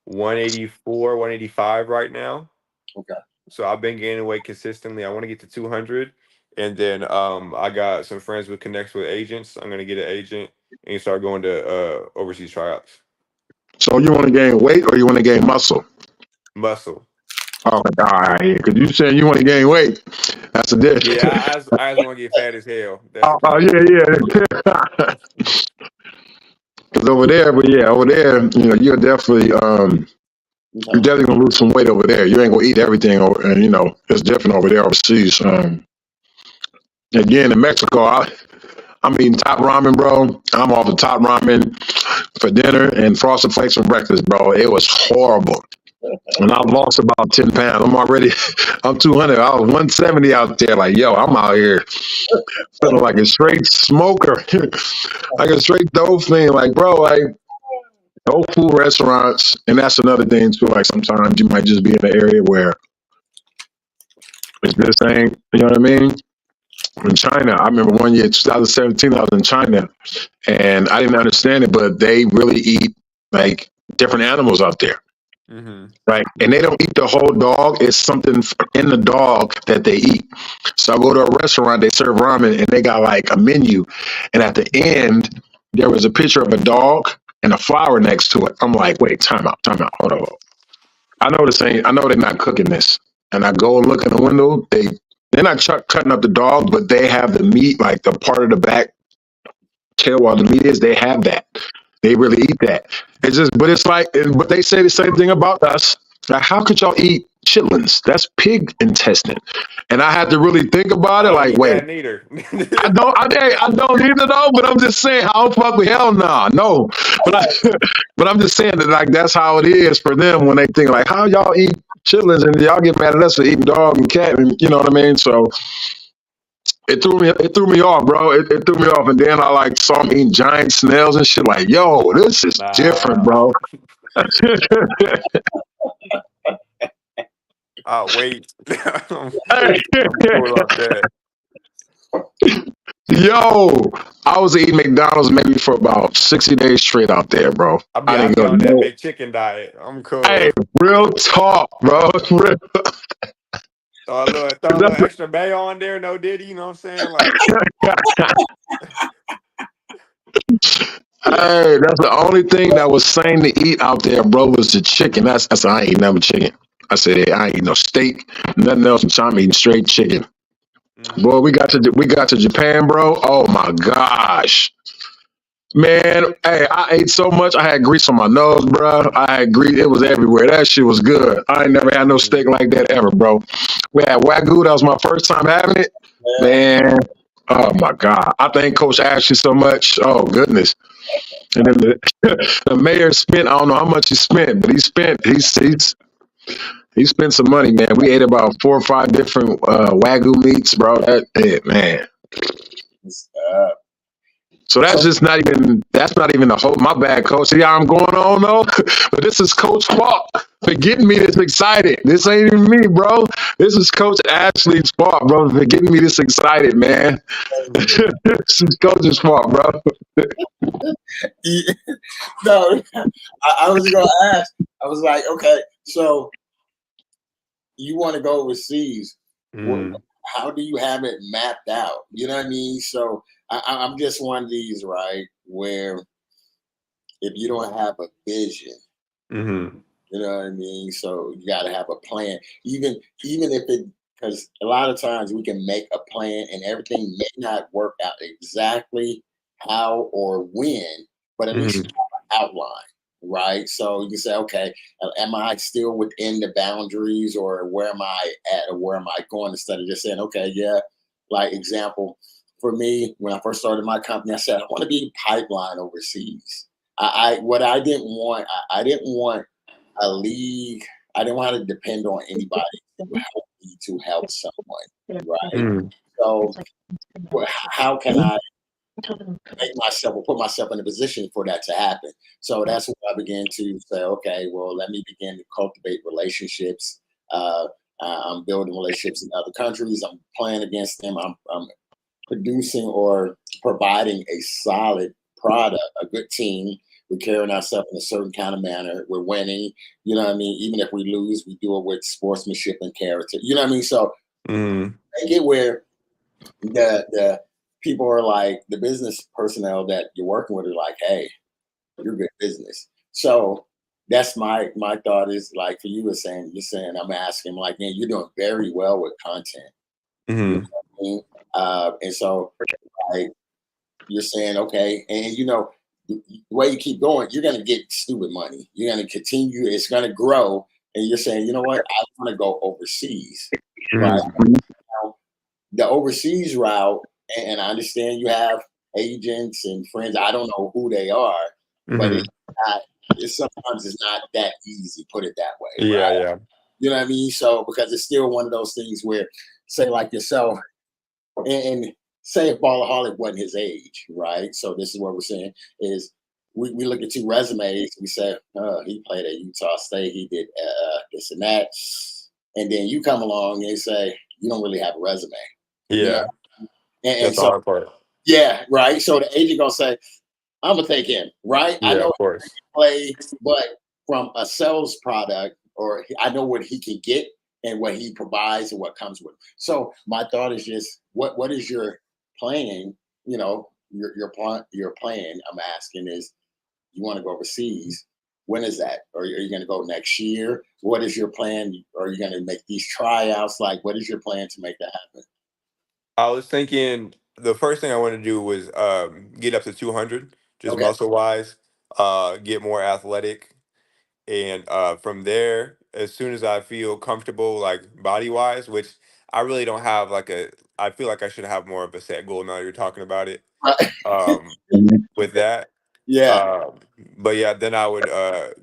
184, 185 right now. Okay. So I've been gaining weight consistently. I want to get to 200. And then I got some friends with connects with agents. I'm gonna get an agent and start going to overseas tryouts. So you want to gain weight or you want to gain muscle? Muscle. Oh, all right. Because you saying you want to gain weight. That's a difference. Yeah, I just want to get fat as hell. That's Oh, yeah. Because over there, you know, you're definitely you're definitely gonna lose some weight over there. You ain't gonna eat everything, and you know it's different over there overseas. Again, in Mexico, I'm eating top ramen, bro. I'm off the top ramen for dinner and frosted flakes for breakfast, bro. It was horrible. And I've lost about 10 pounds. I'm 200. I was 170 out there. Like, yo, I'm out here feeling like a straight smoker, like a straight dope fiend. Like, bro, like, no food restaurants. And that's another thing, too. Like, sometimes you might just be in an area where it's this thing, you know what I mean? In China, I remember one year, 2017, I was in China, and I didn't understand it, but they really eat, like, different animals out there. Mm-hmm. Right. And they don't eat the whole dog. It's something in the dog that they eat. So I go to a restaurant, they serve ramen, and they got like a menu. And at the end, there was a picture of a dog and a flower next to it. I'm like, wait, time out, hold on. I know they're not cooking this. And I go and look in the window. They're not cutting up the dog, but they have the meat, like the part of the back tail while the meat is, they have that. They really eat that. But they say the same thing about us. Like, how could y'all eat chitlins? That's pig intestine. And I had to really think about it. Like, wait, Neither. I don't either though. But I'm just saying, how fuck with hell nah, no. But I'm just saying that like that's how it is for them when they think like, how y'all eat chitlins and y'all get mad at us for eating dog and cat and you know what I mean? So it threw me off, bro. It threw me off, and then I like saw him eating giant snails and shit. Like, yo, this is different, bro. I'll wait. I'm cool off that. Yo, I was eating McDonald's maybe for about 60 days straight out there, bro. I didn't go on that big chicken diet. I'm cool. Hey, real talk, bro. Throw a little extra mayo on there, no diddy, you know what I'm saying? Like, hey, that's the only thing that was sane to eat out there, bro, was the chicken. I said, I ain't eating nothing but chicken. I said, hey, I ain't eating no steak, nothing else. I'm eating straight chicken. Mm-hmm. Boy, we got to Japan, bro. Oh my gosh. Man, hey, I ate so much. I had grease on my nose, bro. I had grease. It was everywhere. That shit was good. I ain't never had no steak like that ever, bro. We had Wagyu. That was my first time having it. Man, oh, my God. I thank Coach Ashley so much. Oh, goodness. And then the mayor spent, I don't know how much he spent, but he spent some money, man. We ate about 4 or 5 different Wagyu meats, bro. Man. So that's That's not even my bad, coach. See how I'm going on though? But this is Coach fault for getting me this excited. This ain't even me, bro. This is Coach Ashley's fault, bro, for getting me this excited, man. This is Coach's fault, bro. No, I was gonna ask. I was like, okay, so you want to go overseas? How do you have it mapped out? You know what I mean? So I'm just one of these, right? Where if you don't have a vision, you know what I mean? So you got to have a plan, even if it, because a lot of times we can make a plan and everything may not work out exactly how or when, but at least you have an outline, right? So you can say, okay, am I still within the boundaries, or where am I at, or where am I going, instead of just saying, okay, yeah, like example, for me, when I first started my company, I said, I want to be pipeline overseas. I didn't want a league. I didn't want to depend on anybody to help me to help someone, right? So how can I make myself or put myself in a position for that to happen? So that's when I began to say, okay, well, let me begin to cultivate relationships. I'm building relationships in other countries. I'm playing against them. I'm producing or providing a solid product, a good team. We're carrying ourselves in a certain kind of manner. We're winning. You know what I mean? Even if we lose, we do it with sportsmanship and character. You know what I mean? So make it where the people are like, the business personnel that you're working with are like, hey, you're good business. So that's my thought is like, for you, you're saying, I'm asking, like, man, you're doing very well with content. You know what I mean? And so like, you're saying, okay, and you know, the way you keep going, you're going to get stupid money. You're going to continue. It's going to grow. And you're saying, you know what? I want to go overseas. Right? Now, the overseas route, and I understand you have agents and friends. I don't know who they are, but sometimes it's not that easy, put it that way. Right? Yeah. You know what I mean? So, because it's still one of those things where, say like yourself, and say if Ballaholic wasn't his age, right? So this is what we're saying is we look at two resumes. We say, he played at Utah State. He did this and that. And then you come along and say, you don't really have a resume. Yeah. You know? And That's the so, hard part. yeah, right. So the agent going to say, I'm going to take him, right? Yeah, I know of course. he can play, but from a sales product, or I know what he can get and what he provides and what comes with. So my thought is just, what is your plan? You know, your plan. I'm asking is, you want to go overseas? When is that? Or are you going to go next year? What is your plan? Are you going to make these tryouts? Like, what is your plan to make that happen? I was thinking the first thing I wanted to do was get up to 200, just Okay. muscle wise, get more athletic. And from there, as soon as I feel comfortable, like body wise, which I really don't have I feel like I should have more of a set goal now you're talking about it. With that. Yeah. But yeah, then I would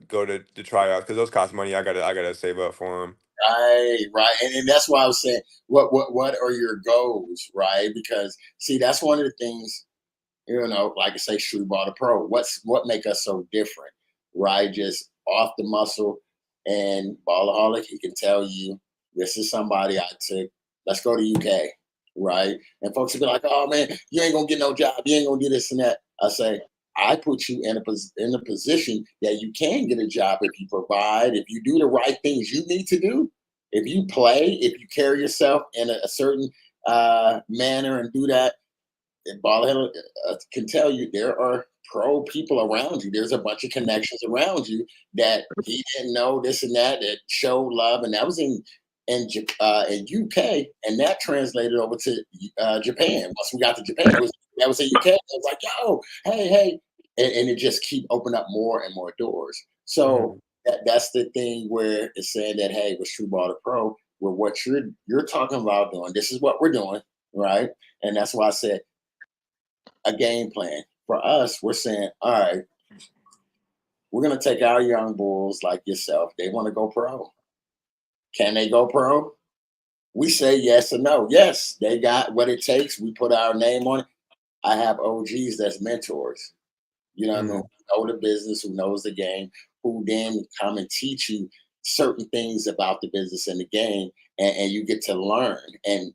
go to the tryouts because those cost money. I gotta save up for them. Right. And that's why I was saying, what are your goals, right? Because see, that's one of the things, you know, like I say, Streetball to Pro. What make us so different, right? Just off the muscle. And Ballaholic, he can tell you, this is somebody I took. Let's go to UK, right? And folks will be like, oh man, you ain't gonna get no job. You ain't gonna do this and that. I say, I put you in a position that you can get a job if you provide, if you do the right things you need to do, if you play, if you carry yourself in a certain manner and do that. And Ballhead can tell you there are pro people around you. There's a bunch of connections around you that he didn't know, this and that show love, and that was in UK, and that translated over to Japan. Once we got to Japan, that was in UK. I was like, yo, hey, and it just keep opening up more and more doors. So that's the thing where it's saying that, hey, with True Ball to Pro, with what you're talking about doing, this is what we're doing, right? And that's why I said, a game plan. For us, we're saying, all right, we're going to take our young bulls like yourself. They want to go pro. Can they go pro? We say yes or no. Yes, they got what it takes. We put our name on it. I have OGs that's mentors. you know what I mean, who know the business, who knows the game, who then come and teach you certain things about the business and the game, and you get to learn and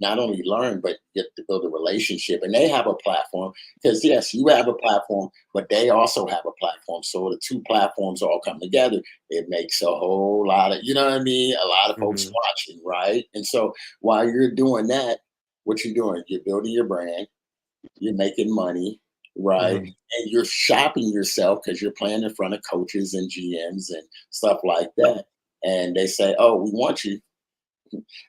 not only learn but get to build a relationship. And they have a platform, because yes, you have a platform, but they also have a platform. So the two platforms all come together. It makes a whole lot of, you know what I mean, a lot of folks watching, right? And so while you're doing that, what you're doing, you're building your brand, you're making money, right? And you're shopping yourself because you're playing in front of coaches and GMs and stuff like that. And they say, "Oh, we want you."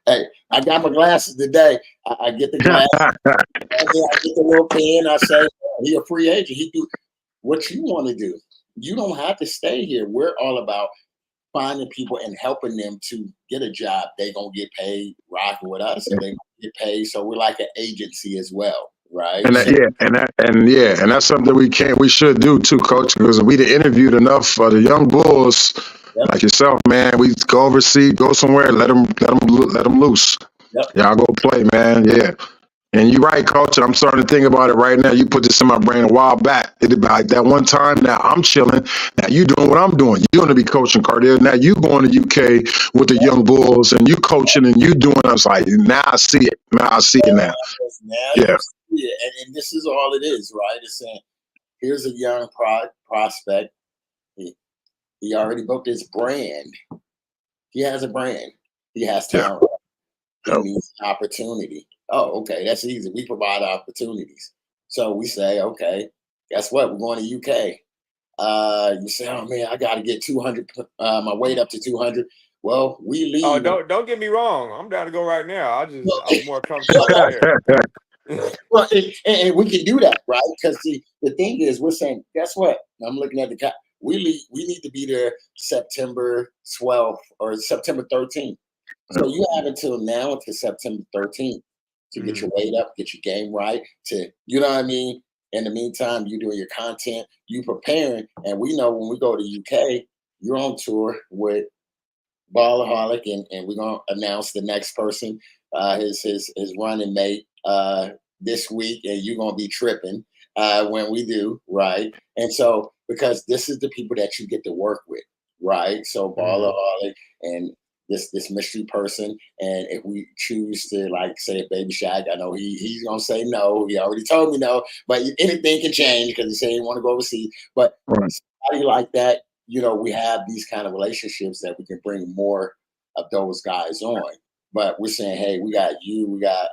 Hey, I got my glasses today. I get the glasses. I get the little pen. I say, "He a free agent. He do what you want to do. You don't have to stay here. We're all about finding people and helping them to get a job. They gonna get paid, rocking with us, and they gonna get paid. So we're like an agency as well, right? And and that's something we should do too, Coach, because we interviewed enough for the young bulls like yourself, man. We go overseas, go somewhere, let them loose. Y'all go play, man. Yeah. And you're right, Coach. And I'm starting to think about it right now. You put this in my brain a while back. It'd be like that one time. Now I'm chilling. Now you doing what I'm doing. You're going to be coaching Cardell. Now you going to UK with the young bulls, and you coaching and you doing. I was like, now I see it. Now I see it now. Yeah. And this is all it is, right? It's saying, here's a young prospect. He already built his brand. He has a brand. He has talent. He needs an opportunity. Oh, okay, that's easy. We provide opportunities. So we say, okay, guess what? We're going to UK. You say, oh man, I got to get 200, my weight up to 200. Well, we leave. Oh, don't get me wrong. I'm down to go right now. I'm more comfortable there. Well, and we can do that, right? Because the thing is, we're saying, guess what? I'm looking at the guy. We need to be there September 12th or September 13th. So you have until now, until September 13th, to get your weight up, get your game right. To, you know what I mean? In the meantime, you doing your content, you preparing, and we know when we go to UK, you're on tour with Ballaholic, and we're gonna announce the next person, his running mate this week, and you're gonna be tripping when we do, right? And so because this is the people that you get to work with, right? So Ballaholic and this mystery person, and if we choose to like say Baby Shaq, I know he's gonna say no. He already told me no, but anything can change because he said he want to go overseas. But somebody like that, you know, we have these kind of relationships that we can bring more of those guys on. But we're saying, hey, we got you, we got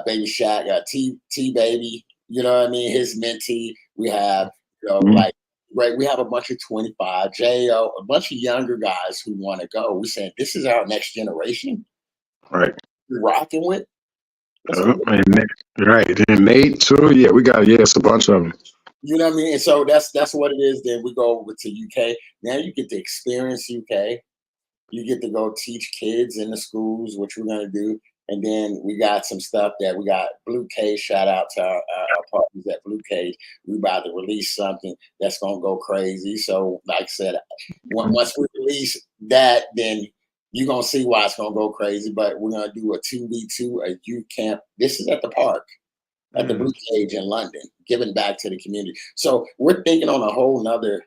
Baby Shaq, got T Baby, you know what I mean, his mentee. We have, you know, like, right, we have a bunch of 25, J.O., a bunch of younger guys who want to go. We're saying this is our next generation. Right. We're rocking with. Right. And Nate too. Yeah, we got it's a bunch of them. You know what I mean? And so that's what it is. Then we go over to UK. Now you get to experience UK. You get to go teach kids in the schools, which we're gonna do. And then we got some stuff that we got Blue Cage. Shout out to our partners at Blue Cage. We about to release something that's gonna go crazy. So, like I said, once we release that, then you're gonna see why it's gonna go crazy. But we're gonna do a 2v2, a youth camp. This is at the park, at the Blue Cage in London, giving back to the community. So we're thinking on a whole nother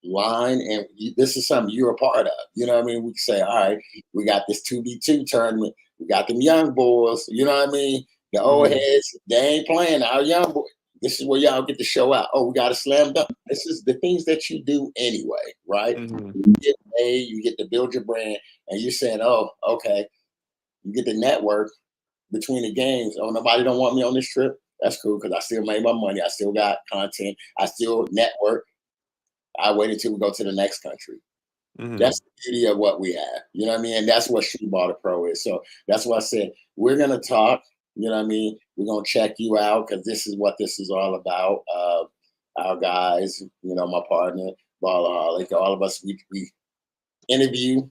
line, and this is something you're a part of. You know what I mean? We can say, all right, we got this 2v2 tournament. We got them young boys. You know what I mean? The old heads, they ain't playing. Our young boys. This is where y'all get to show out. Oh, we got a slam dunk. This is the things that you do anyway, right? You get paid, you get to build your brand, and you're saying, oh, okay, you get the network between the games. Oh, nobody don't want me on this trip. That's cool because I still made my money. I still got content. I still network. I wait until we go to the next country. That's the beauty of what we have. You know what I mean? And that's what Streetball the Pro is. So that's why I said we're going to talk. You know what I mean? We're going to check you out because this is what this is all about. Our guys, you know, my partner, Ballaholic, all of us, we interview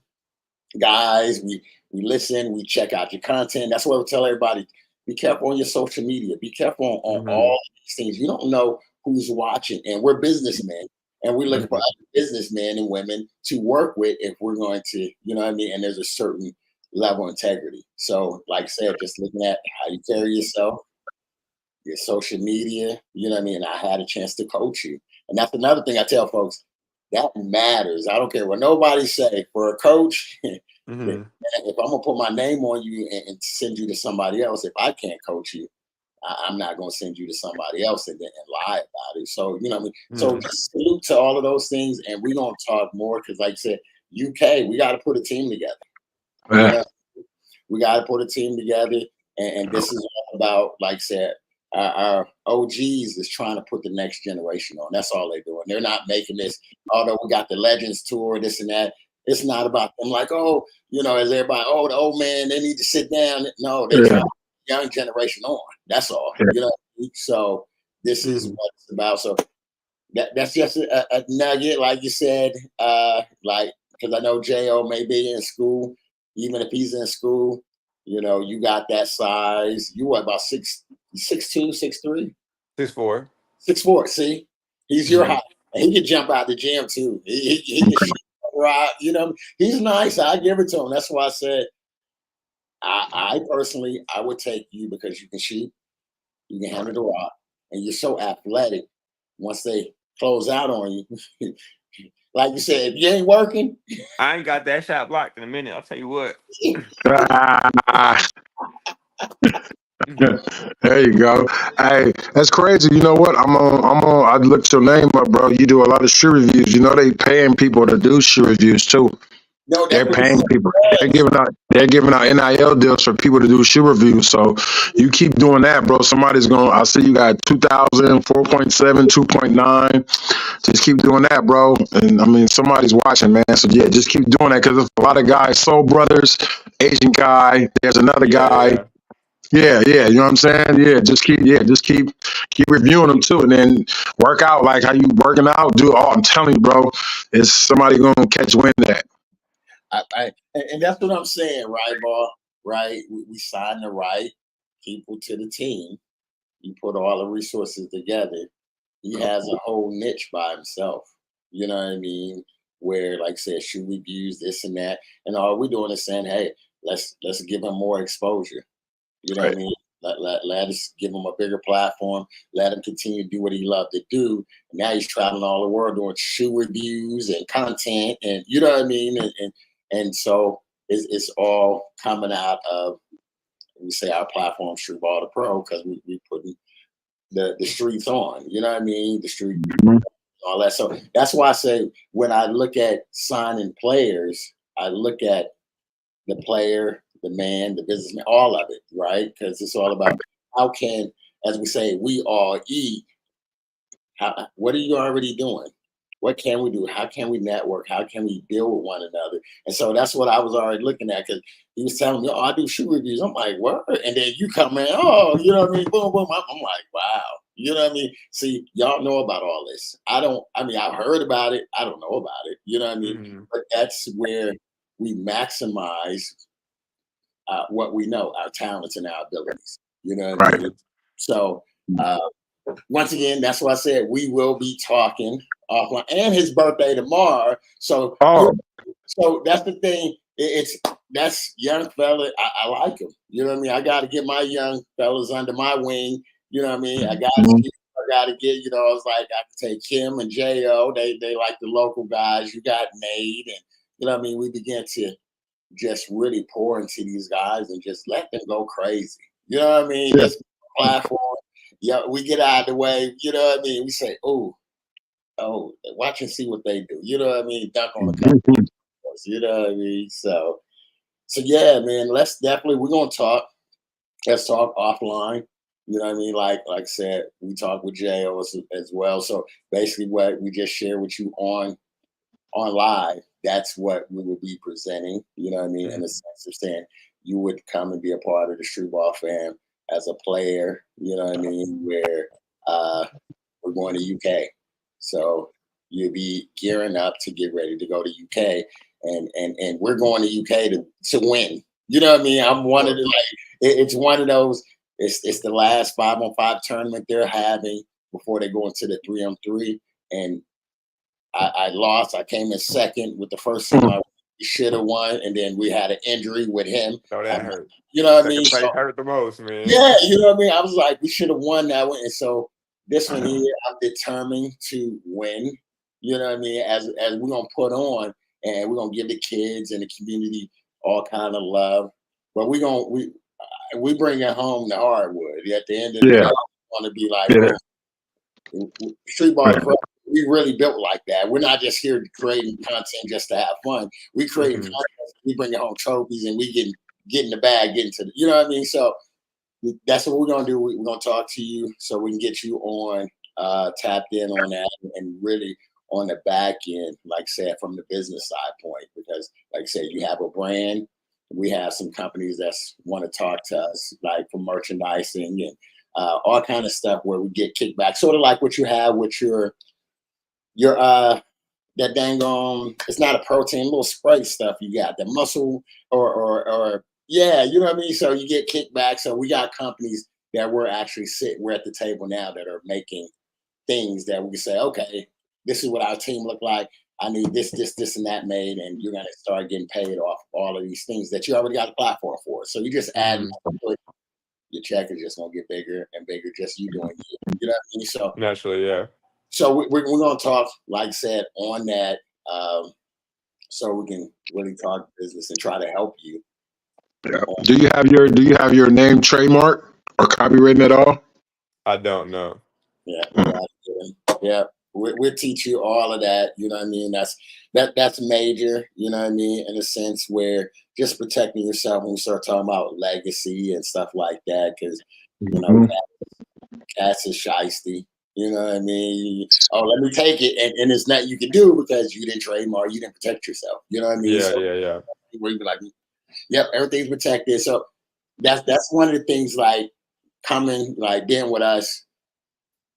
guys. We listen. We check out your content. That's why we tell everybody, be careful on your social media. Be careful on all these things. You don't know who's watching. And we're businessmen. And we look for other businessmen and women to work with if we're going to, you know what I mean? And there's a certain level of integrity. So, like I said, just looking at how you carry yourself, your social media, you know what I mean? I had a chance to coach you. And that's another thing I tell folks, that matters. I don't care what nobody say. For a coach, if I'm gonna put my name on you and send you to somebody else, if I can't coach you, I'm not gonna send you to somebody else and lie about it. So you know what I mean. So just salute to all of those things, and we're gonna talk more because, like I said, UK, we got to put a team together. You know, we got to put a team together, and this is all about, like I said, our OGs is trying to put the next generation on. That's all they're doing. They're not making this, although we got the Legends Tour, this and that. It's not about them like, oh, you know, as everybody, oh, the old man, they need to sit down. No, they're trying to put the young generation on. That's all. You know, so this is what it's about. So that's just a nugget, like you said, like, because I know J.O. may be in school. Even if he's in school, you know, you got that size. You what, about 6'2", 6'3"? 6'4". 6'4". See, he's your height, and he can jump out the gym too. He can shoot, right? You know, he's nice. I give it to him. That's why I said, I personally, I would take you because you can shoot, you can handle the rock, and you're so athletic. Once they close out on you, like you said, if you ain't working, I ain't got that shot blocked in a minute. I'll tell you what. There you go. Hey, that's crazy. You know what? I looked your name up, bro. You do a lot of shoe reviews. You know they paying people to do shoe reviews too. no, They're paying people. They're giving out NIL deals for people to do shoe reviews. So you keep doing that, bro. Somebody's going. I see you got 2,000, 4.7, 2.9. Just keep doing that, bro. And I mean, somebody's watching, man. So yeah, just keep doing that because a lot of guys, Soul Brothers, Asian guy. There's another guy. Yeah, you know what I'm saying? Yeah, just keep reviewing them too, and then work out like how you working out. I'm telling you, bro, it's somebody gonna catch wind of that. And that's what I'm saying, right, Ball? Right? We sign the right people to the team. You put all the resources together. He has a whole niche by himself. You know what I mean? Where, like I said, shoe reviews, this and that, and all we're doing is saying, hey, let's give him more exposure. You know what I mean? Let us give him a bigger platform. Let him continue to do what he loved to do. And now he's traveling all the world doing shoe reviews and content, and you know what I mean. And so it's all coming out of, we say, our platform, Streetball the Pro, because we putting the streets on. You know what I mean? The street, all that. So that's why I say when I look at signing players, I look at the player, the man, the businessman, all of it, right? Because it's all about how can, as we say, we all eat. What are you already doing? What can we do? How can we network? How can we build with one another? And so that's what I was already looking at, because he was telling me, oh, I do shoe reviews. I'm like, what? And then you come in, oh, you know what I mean? Boom, boom. I'm like, wow. You know what I mean? See, y'all know about all this. I've heard about it. I don't know about it. You know what I mean? But that's where we maximize what we know, our talents and our abilities. You know what I mean? So once again, that's why I said we will be talking offline. And his birthday tomorrow. So so that's the thing. That's young fella. I like him. You know what I mean? I got to get my young fellas under my wing. You know what I mean? I got to get, you know, I was like, I can take Kim and J.O. They like the local guys. You got Nate, and you know what I mean? We began to just really pour into these guys and just let them go crazy. You know what I mean? Just platform. Yeah, we get out of the way. You know what I mean? We say, oh, watch and see what they do. You know what I mean? Dunk on the couple. You know what I mean? So yeah, man. We're gonna talk. Let's talk offline. You know what I mean? Like I said, we talk with J.O. as well. So basically, what we just share with you on live, that's what we will be presenting. You know what I mean? In the sense of saying you would come and be a part of the Streetball fam as a player. You know what I mean? Where we're going to UK, so you'll be gearing up to get ready to go to UK, and we're going to UK to win. You know what I mean? I'm one of the, like, it's one of those. It's the last 5-on-5 tournament they're having before they go into the 3-on-3, and I lost. I came in second with the first team. I we should have won, and then we had an injury with him. Oh, that hurt. You know what I Second mean? place So, hurt the most, man. yeah, you know what I mean? I was like, we should have won that one. And so this one here, I'm determined to win. You know what I mean? As we're gonna put on, and we're gonna give the kids and the community all kind of love. But we bring it home to hardwood. At the end of the day, we want to be like, Streetball Pro. We really built like that. We're not just here creating content just to have fun. We create content. We bring home trophies, and we get in the bag, get into the, you know what I mean? So that's what we're gonna do. We're gonna talk to you so we can get you on tapped in on that, and really on the back end, like I said, from the business side point, because like I said, you have a brand. We have some companies that want to talk to us, like for merchandising and all kind of stuff where we get kickback, sort of like what you have with your that dang it's not a protein, little spray stuff you got, the muscle or yeah, you know what I mean? So you get kickback. So we got companies that we're at the table now that are making things that we can say, okay, this is what our team look like. I need this, and that made, and you're gonna start getting paid off all of these things that you already got a platform for. So you just add more to it. Your check is just gonna get bigger and bigger, just you doing it. You know what I mean? So naturally, yeah. So we're gonna talk, like I said, on that, so we can really talk business and try to help you. Yeah. Do you have your name trademark or copywritten at all? I don't know. Yeah, yeah. We'll teach you all of that. You know what I mean? That's major. You know what I mean? In a sense where just protecting yourself when you start talking about legacy and stuff like that, because you know cats is shiesty. You know what I mean? Oh, let me take it, and it's nothing you can do because you didn't trademark, you didn't protect yourself. You know what I mean? Yeah, so, yeah. Where you be like, yep, everything's protected. So that's one of the things, like coming, like being with us.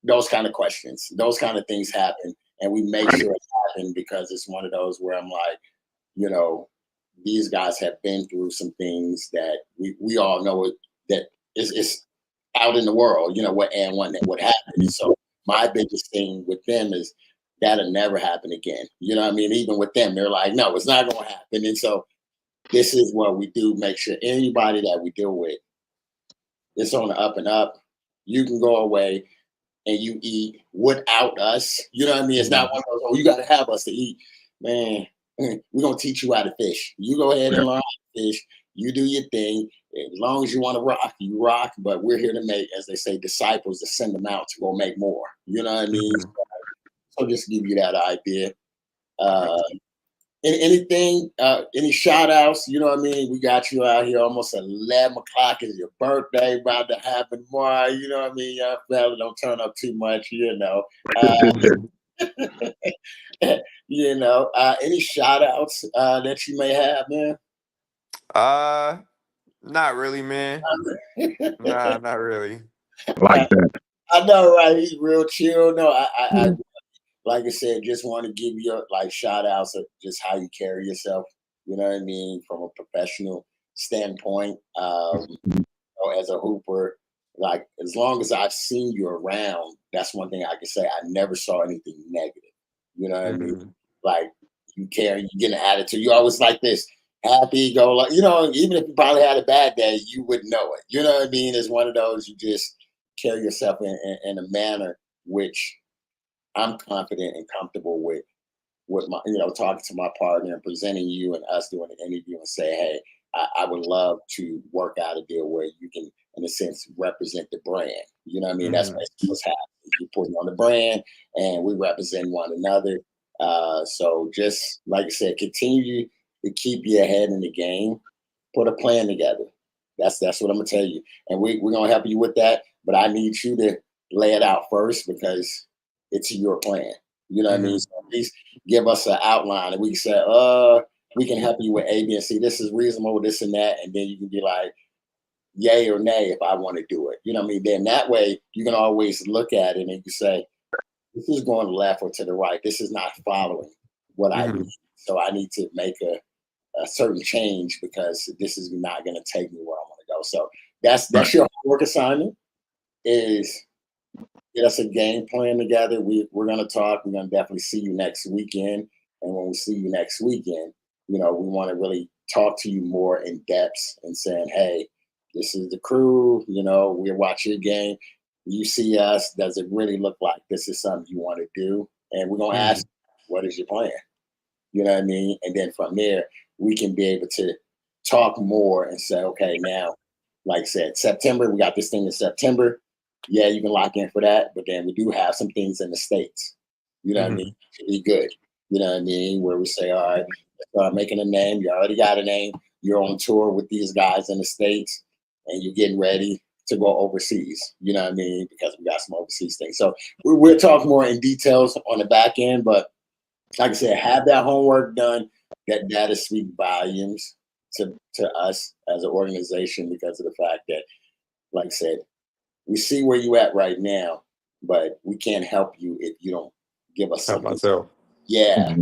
Those kind of questions, those kind of things happen, and we make sure it happen because it's one of those where I'm like, you know, these guys have been through some things that we all know that is out in the world. You know what happened. And so my biggest thing with them is that'll never happen again. You know what I mean? Even with them, they're like, no, it's not going to happen. And so this is what we do. Make sure anybody that we deal with, it's on the up and up. You can go away and you eat without us. You know what I mean? It's not one of those, oh, you got to have us to eat. Man, we're going to teach you how to fish. You go ahead and learn how to fish. You do your thing. As long as you want to rock, you rock. But we're here to make, as they say, disciples, to send them out to go make more. You know what I mean? So just give you that idea. Anything, any shout outs? You know what I mean? We got you out here almost 11 o'clock. Is your birthday about to happen tomorrow? You know what I mean? Young fella, don't turn up too much, you know. You know, any shout outs that you may have, man? Not really, man. Nah, not really. Like that. I know, right? He's real chill. No, I like I said, just want to give you like shout outs of just how you carry yourself, you know what I mean, from a professional standpoint. As a hooper, like as long as I've seen you around, that's one thing I can say. I never saw anything negative. You know what I mean? Like you get an attitude. You always like this happy, go like, you know, even if you probably had a bad day, you wouldn't know it. You know what I mean? It's one of those, you just carry yourself in a manner which I'm confident and comfortable with my, you know, talking to my partner and presenting you and us doing an interview and say, hey, I would love to work out a deal where you can, in a sense, represent the brand. You know what I mean? That's what's happening. You put on the brand and we represent one another. So just like I said, continue to keep your head in the game, put a plan together. That's what I'm gonna tell you. And we're gonna help you with that. But I need you to lay it out first because it's your plan. You know what I mean? So at least give us an outline and we can say, we can help you with A, B, and C. This is reasonable, this and that. And then you can be like, yay or nay if I want to do it. You know what I mean? Then that way you can always look at it and you can say, this is going left or to the right. This is not following what I need. So I need to make a certain change because this is not going to take me where I want to go. So that's your homework assignment is get us a game plan together. We're going to talk. We're going to definitely see you next weekend. And when we see you next weekend, we want to really talk to you more in depth and saying, hey, this is the crew, we're watching your game. You see us, does it really look like this is something you want to do? And we're going to ask, what is your plan? You know what I mean? And then from there, we can be able to talk more and say, okay, now, like I said, September, we got this thing in September. Yeah, you can lock in for that. But then we do have some things in the States. You know what I mean? Should be good. You know what I mean? Where we say, all right, start making a name. You already got a name. You're on tour with these guys in the States and you're getting ready to go overseas. You know what I mean? Because we got some overseas things. So we'll talk more in details on the back end. But like I said, have that homework done. That data speaks volumes to us as an organization because of the fact that, like I said, we see where you at right now, but we can't help you if you don't give us Help something. myself. Yeah.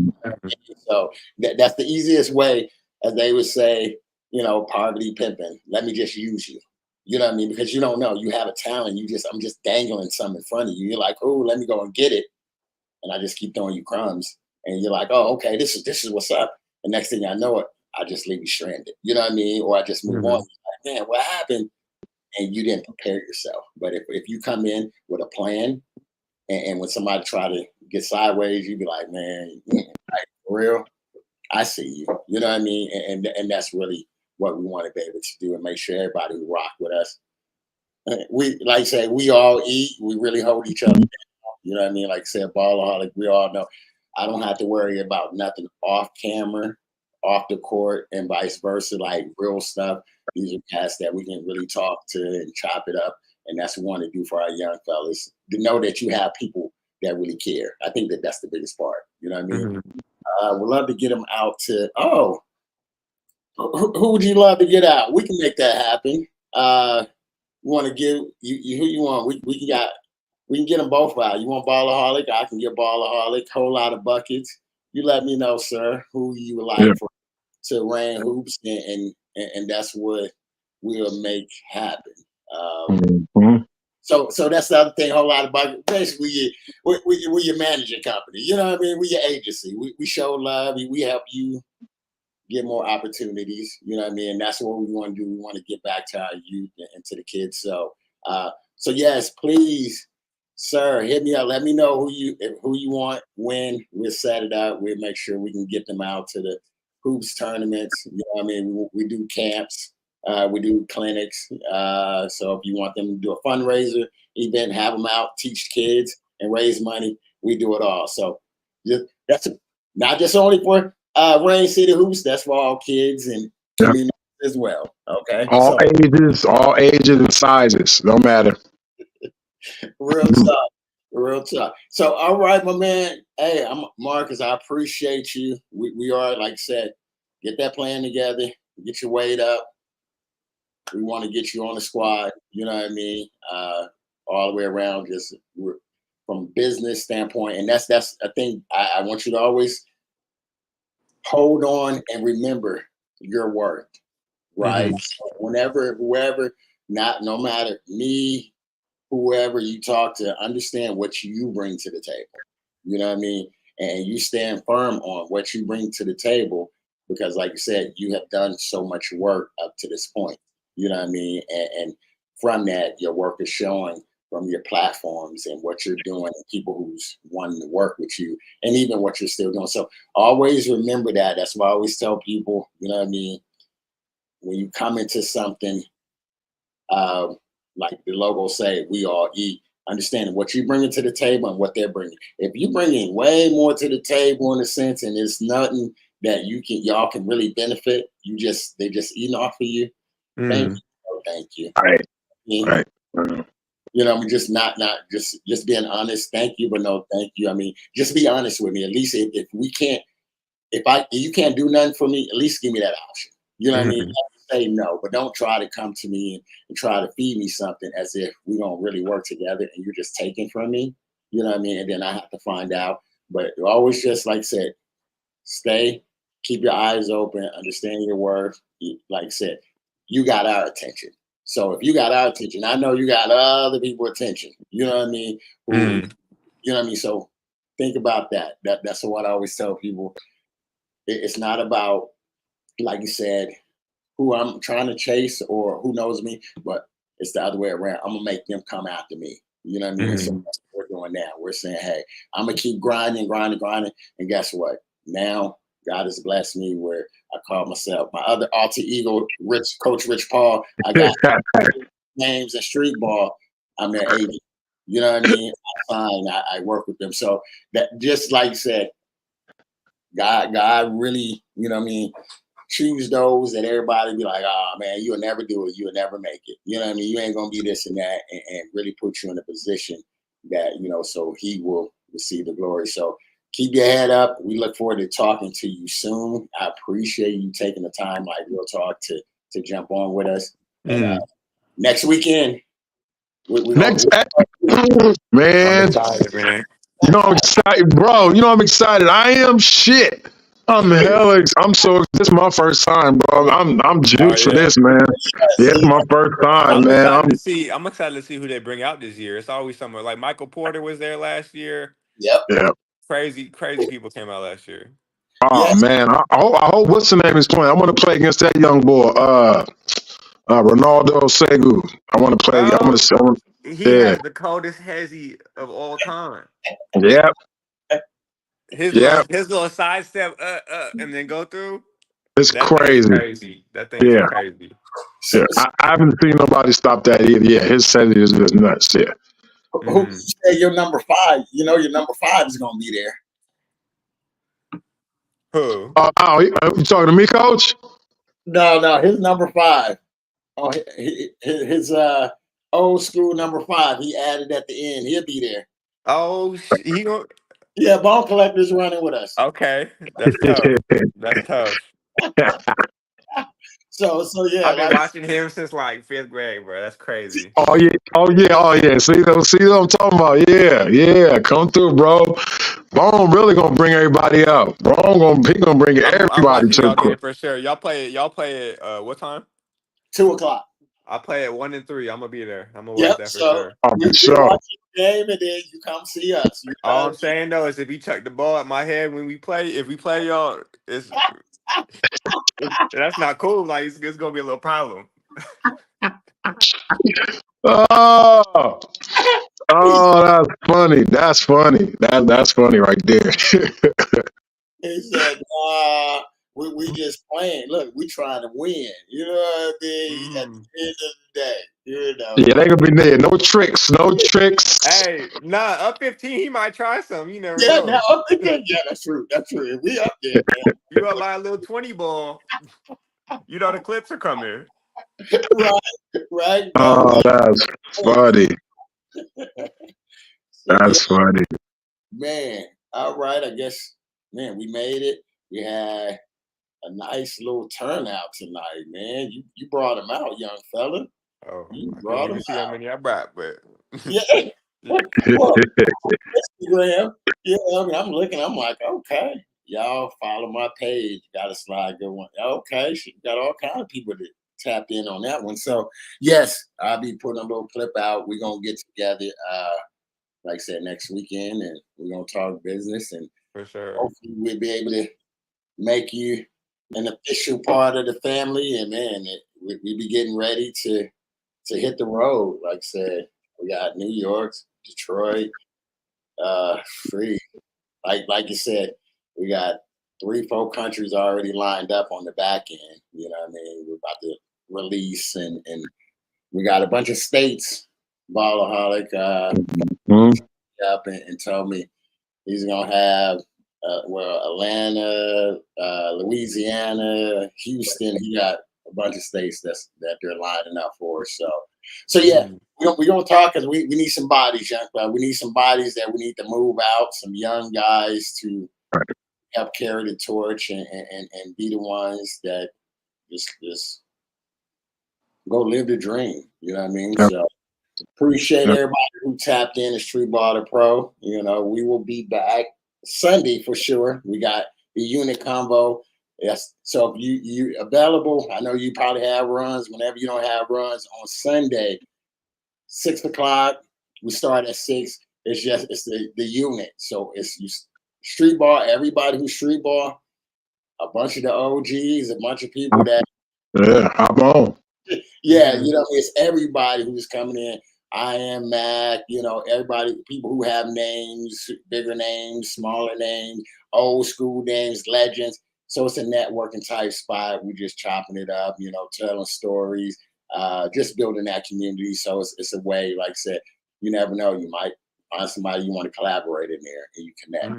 So that's the easiest way, as they would say, poverty pimping. Let me just use you. You know what I mean? Because you don't know. You have a talent. I'm just dangling something in front of you. You're like, oh, let me go and get it. And I just keep throwing you crumbs. And you're like, oh, okay, this is what's up. And next thing I know it, I just leave you stranded. You know what I mean? Or I just move on. Like, man, what happened? And you didn't prepare yourself. But if you come in with a plan, and when somebody try to get sideways, you be like, man, like, for real, I see you. You know what I mean? And that's really what we want to be able to do and make sure everybody who rock with us. We, like I say, we all eat. We really hold each other down. You know what I mean? Like I said, ballaholic, we all know I don't have to worry about nothing off camera, off the court, and vice versa, like real stuff. These are cats that we can really talk to and chop it up. And that's what we want to do for our young fellas, to know that you have people that really care. I think that's the biggest part. You know what I mean? We'd love to get them out to, who would you love to get out? We can make that happen. We want to give you who you want. We can get them both out. You want ballaholic? I can get ballaholic. Whole lot of buckets. You let me know, sir, who you would like to rain hoops, and that's what we'll make happen. So that's the other thing. Whole lot of buckets. Basically, we're your managing company. You know what I mean? We're your agency. We show love. We help you get more opportunities. You know what I mean? And that's what we want to do. We want to get back to our youth and to the kids. So yes, please. Sir, hit me up. Let me know who you want, when. We'll set it up. We'll make sure we can get them out to the hoops tournaments. You know what I mean? We do camps. We do clinics. So if you want them to do a fundraiser event, have them out, teach kids, and raise money, we do it all. So that's not just only for Rain City Hoops. That's for all kids and communities as well. Okay. All ages and sizes. No matter. Real tough. So, all right, my man. Hey, I'm Marcus. I appreciate you. We are, like I said, get that plan together, get your weight up. We want to get you on the squad. You know what I mean? All the way around, just from business standpoint. And that's a thing I want you to always hold on and remember your worth, right? So whoever, no matter me, whoever you talk to, understand what you bring to the table. You know what I mean? And you stand firm on what you bring to the table because, like you said, you have done so much work up to this point. You know what I mean? And from that, your work is showing from your platforms and what you're doing and people who's wanting to work with you and even what you're still doing. So always remember that. That's why I always tell people, you know what I mean? When you come into something, like the logo say, we all eat, understanding what you bringing to the table and what they're bringing. If you bringing way more to the table in a sense, and it's nothing that y'all can really benefit, they just eating off of you. Thank you. Oh, thank you. Right. Right. You know, just not just being honest. Thank you, but no, thank you. I mean, just be honest with me. At least if you can't do nothing for me, at least give me that option. You know what I mean? Say no, but don't try to come to me and try to feed me something as if we don't really work together and you're just taking from me. You know what I mean? And then I have to find out. But always just, like I said, keep your eyes open, understand your worth. Like I said, you got our attention. So if you got our attention, I know you got other people's attention. You know what I mean? You know what I mean? So think about that. That's what I always tell people. It's not about like you said, who I'm trying to chase or who knows me, but it's the other way around. I'm gonna make them come after me. You know what I mean? So that's what we're doing now. We're saying, hey, I'm gonna keep grinding, and guess what? Now God has blessed me where I call myself my other alter ego, Coach Rich Paul. I got names and street ball. I'm their agent. You know what I mean? I work with them. So that just like you said, God really, you know what I mean, choose those that everybody be like, oh man, you'll never do it, you'll never make it. You know what I mean? You ain't gonna be this and that, and really put you in a position that, so he will receive the glory. So keep your head up. We look forward to talking to you soon. I appreciate you taking the time, like real talk, to jump on with us. And next weekend, Next, I'm man. excited, man. I'm excited, bro. I'm excited. I am shit. I'm so. This is my first time, bro. I'm Oh juiced for yeah. this, man. Yeah, it's my first time, I'm man. excited to see. I'm excited to see who they bring out this year. It's always somewhere like Michael Porter was there last year. Yeah. Crazy people came out last year. Oh Yes. man, I hope what's the name is playing. I want to play against that young boy, Ronaldo Segu. I want to play. Oh, he Yeah, has the coldest hezzy of all time. yeah, His yeah. little sidestep, and then go through. It's That thing is crazy. crazy. That thing is Yeah, crazy. yeah. I haven't seen nobody stop that either. Yeah, his set is just nuts. Yeah. Who say your number 5? Your number 5 is gonna be there. Who? You talking to me, Coach? No, his number 5. Oh, his old school number 5. He added at the end. He'll be there. Oh, he going Yeah, Bone Collector's running with us. Okay, that's tough. That's tough. So yeah, I've been watching him since like 5th grade, bro. That's crazy. Oh yeah. See what I'm talking about? Yeah. Come through, bro. Bone really gonna bring everybody out. He gonna bring I'm everybody watching to y'all the court. game for sure. Y'all play at what time? 2:00. I play at 1 and 3. I'm gonna be there. I'm gonna watch Yep. that for So sure. we Sure. watch the game and then you come see us. All I'm saying though is if you chuck the ball at my head when we play, if we play y'all, that's not cool. Like it's gonna be a little problem. Oh, that's funny. That's funny. That's funny right there. He said, nah, we just playing. Look, we trying to win. You know what I mean? At the end of the day, Yeah, they gonna be there. No tricks. Hey, nah, up 15, he might try some. You never Yeah, know. now up again. Yeah, that's true. If we up there, man. You up by a little 20 ball, the clips are coming. right. Oh, that's funny. So, yeah, That's funny. man. All right, I guess, man, we made it. We had a nice little turnout tonight, man. You brought him out, young fella. Oh, You I couldn't brought even him see how out. many I brought, but Yeah. Well, Instagram. Yeah, I mean, I'm looking. I'm like, okay, y'all follow my page. Got a slide good one. Okay, she got all kind of people that tapped in on that one. So yes, I'll be putting a little clip out. We're gonna get together, like I said, next weekend, and we're gonna talk business, and for sure. hopefully we'll be able to make you an official part of the family. And man, we be getting ready to hit the road. Like I said, we got New York, Detroit, free. Like you said, we got 3-4 countries already lined up on the back end. You know what I mean? We're about to release, and we got a bunch of states. Ballaholic up and told me he's gonna have Atlanta, Louisiana, Houston. He got a bunch of states that they're lining up for. So yeah, we're gonna talk because we need some bodies, young. We need some bodies that we need to move out. Some young guys to help carry the torch and be the ones that just go live the dream. You know what I mean? So appreciate everybody who tapped in to Streetball the Pro. We will be back Sunday for sure. We got the unit convo. Yes. So if you available, I know you probably have runs. Whenever you don't have runs on Sunday, 6:00. We start at 6. It's the unit. So it's street ball. Everybody who's street ball, a bunch of the OGs, a bunch of people that hop on. yeah, you know, it's everybody who's coming in. I am Mac, you know, everybody, people who have names, bigger names, smaller names, old school names, legends. So it's a networking type spot. We're just chopping it up, you know, telling stories, just building that community. So it's a way, like I said, you never know. You might find somebody you want to collaborate in there and you connect.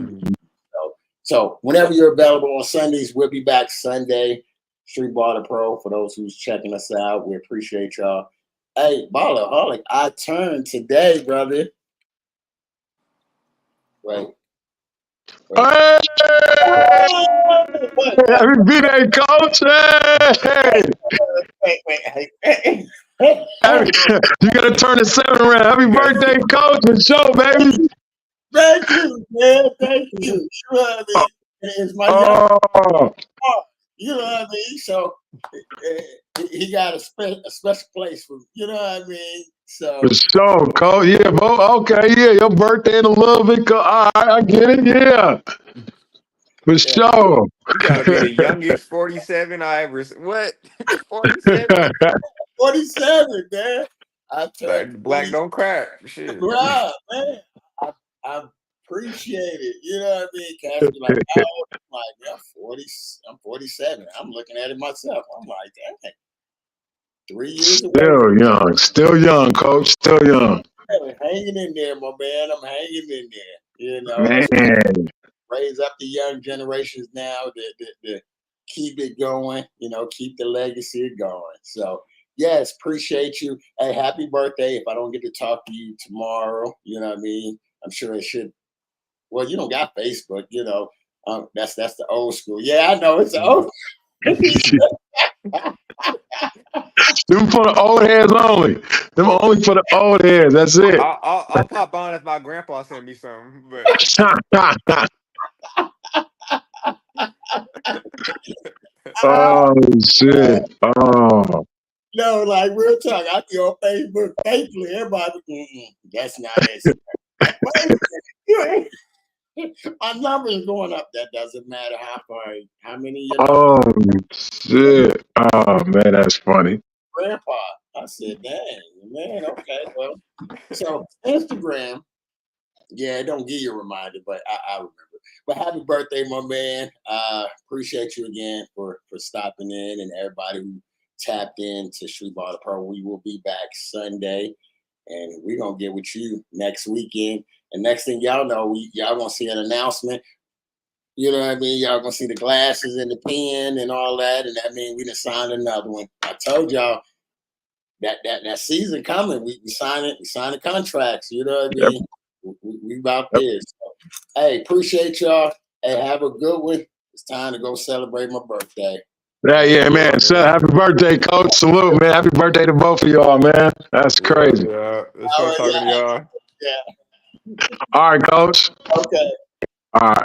So whenever you're available on Sundays, we'll be back Sunday. Streetball the Pro, for those who's checking us out. We appreciate y'all. Hey, Ballaholic, I turned today, brother. Wait. Hey! Happy birthday, coach! Hey! Wait. You gotta turn the 7 around. Happy birthday, coach, and show, baby. Thank you, man. Thank you. You know what I mean? It's my young. You know what I mean? So he got a special place for, you know what I mean? So for sure, coach. Yeah, okay, yeah, your birthday in a little bit. All right, I get it. Yeah, for sure. You gotta be the youngest 47 I ever. What? 47? 47, man. I tell you, Black don't crack. Shit. bro, man. I appreciate it. You know what I mean? Cash be like, oh, I'm like, yeah, 40, I'm 47. I'm looking at it myself. I'm like, dang, 3 years away. Still young, coach. Still young. Hanging in there, my man. I'm hanging in there. You know, Man. Raise up the young generations now to keep it going. You know, keep the legacy going. So, yes, appreciate you. Hey, happy birthday. If I don't get to talk to you tomorrow, you know what I mean? I'm sure it should. Well, you don't got Facebook, you know. That's the old school. Yeah, I know it's the old. Them for the old heads only. Them only for the old heads. That's it. I'll pop on if my grandpa sent me something. But oh shit! Oh. No, like real talk. I be on Facebook faithfully. Everybody, that's not it. My numbers going up. That doesn't matter how many. Oh shit! Oh man, that's funny. Grandpa, I said, dang, man. Okay, well, so Instagram, yeah, it don't give you a reminder, but I remember. But happy birthday, my man. Appreciate you again for stopping in and everybody who tapped in to Streetball the Pro. We will be back Sunday, and we're gonna get with you next weekend. And next thing y'all know, y'all gonna see an announcement. You know what I mean? Y'all gonna see the glasses and the pen and all that, and that means we done signed another one. I told y'all that season coming. We sign it. We sign the contracts. You know what I mean? We about this. So, hey, appreciate y'all. Hey, have a good one. It's time to go celebrate my birthday. Yeah, man. So happy birthday, coach. Salute, man. Happy birthday to both of y'all, man. That's crazy. Yeah, it's fun talking to y'all. Yeah. All right, coach. Okay. All right.